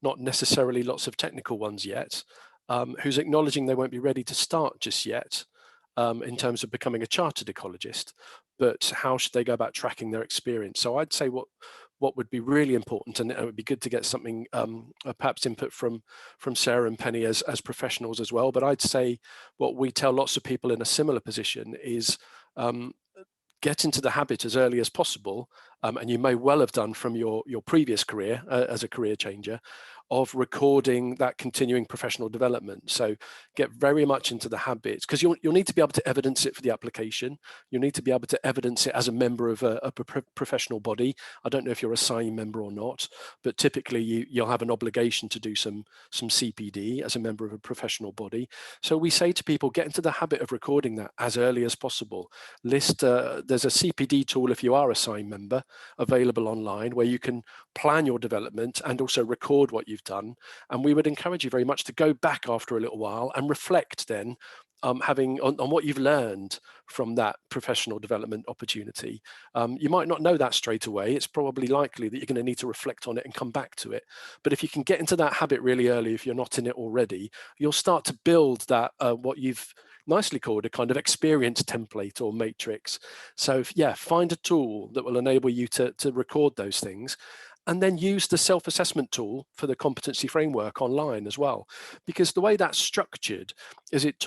not necessarily lots of technical ones yet, who's acknowledging they won't be ready to start just yet in terms of becoming a chartered ecologist, but how should they go about tracking their experience? So I'd say what would be really important, and it would be good to get something, perhaps input from Sarah and Penny as professionals as well, but I'd say what we tell lots of people in a similar position is get into the habit as early as possible and you may well have done from your previous career as a career changer, of recording that continuing professional development. So get very much into the habits, because you'll need to be able to evidence it for the application. You'll need to be able to evidence it as a member of a professional body. I don't know if you're a CIEEM member or not, but typically you'll have an obligation to do some CPD as a member of a professional body. So we say to people, get into the habit of recording that as early as possible. There's a CPD tool, if you are a CIEEM member, available online, where you can plan your development and also record what you've done. And we would encourage you very much to go back after a little while and reflect then, on what you've learned from that professional development opportunity. You might not know that straight away. It's probably likely that you're going to need to reflect on it and come back to it. But if you can get into that habit really early, if you're not in it already, you'll start to build that, what you've nicely called a kind of experience template or matrix. So yeah, find a tool that will enable you to record those things, and then use the self-assessment tool for the competency framework online as well. Because the way that's structured is it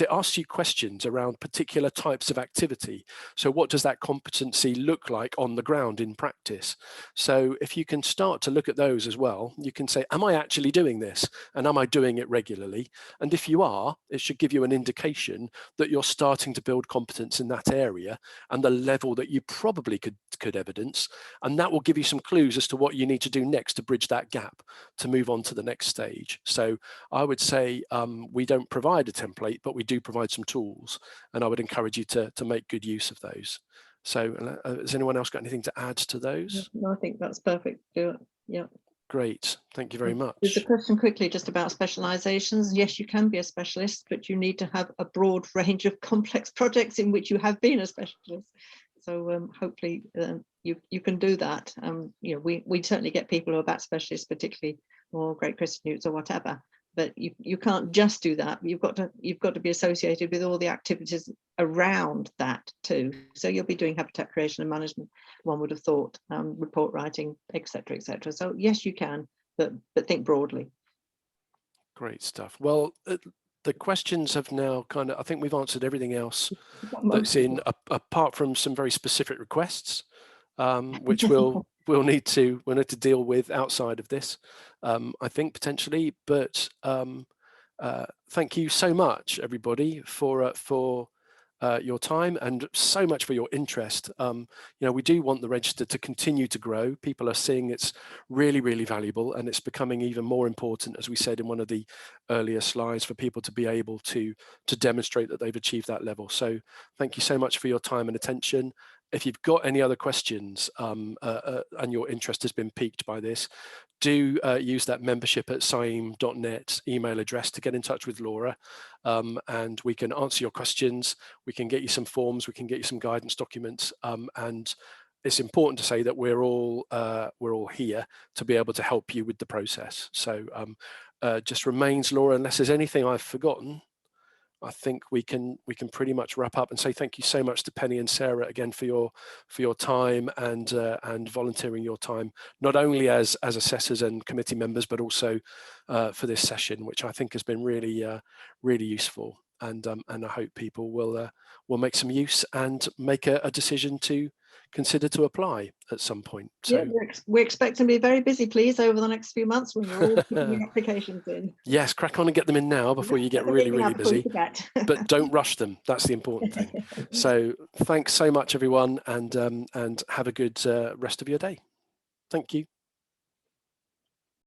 asks you questions around particular types of activity. So what does that competency look like on the ground in practice? So if you can start to look at those as well, you can say, am I actually doing this? And am I doing it regularly? And if you are, it should give you an indication that you're starting to build competence in that area and the level that you probably could evidence. And that will give you some clues as to what you need to do next to bridge that gap to move on to the next stage. So I would say we don't provide a template, but we do provide some tools, and I would encourage you to make good use of those. So has anyone else got anything to add to those? No, I think that's perfect. Yeah. Great, thank you very much. There's a question quickly just about specializations. Yes, you can be a specialist, but you need to have a broad range of complex projects in which you have been a specialist. So hopefully you can do that. We certainly get people who are back specialists, particularly or Great Christian Newts or whatever. But you can't just do that. You've got to be associated with all the activities around that too. So you'll be doing habitat creation and management, one would have thought, report writing, etc., etc. So yes, you can, but think broadly. Great stuff. Well, the questions have now I think we've answered everything else that's in, apart from some very specific requests, which we'll need to deal with outside of this, I think potentially. But thank you so much, everybody, for your time and so much for your interest. We do want the register to continue to grow. People are seeing it's really, really valuable, and it's becoming even more important, as we said in one of the earlier slides, for people to be able to demonstrate that they've achieved that level. So thank you so much for your time and attention. If you've got any other questions and your interest has been piqued by this, do use that membership@cieem.net email address to get in touch with Laura, and we can answer your questions. We can get you some forms, we can get you some guidance documents, and it's important to say that we're all here to be able to help you with the process. So just remains, Laura, unless there's anything I've forgotten, I think we can pretty much wrap up and say thank you so much to Penny and Sarah again for your time and volunteering your time, not only as assessors and committee members, but also for this session, which I think has been really really useful. And I hope people will make some use and make a decision to consider to apply at some point. So yeah, we expect to be very busy, please, over the next few months when you're all putting your applications in. Yes, crack on and get them in now before you get really, really busy. But don't rush them. That's the important thing. So thanks so much, everyone, and have a good rest of your day. Thank you.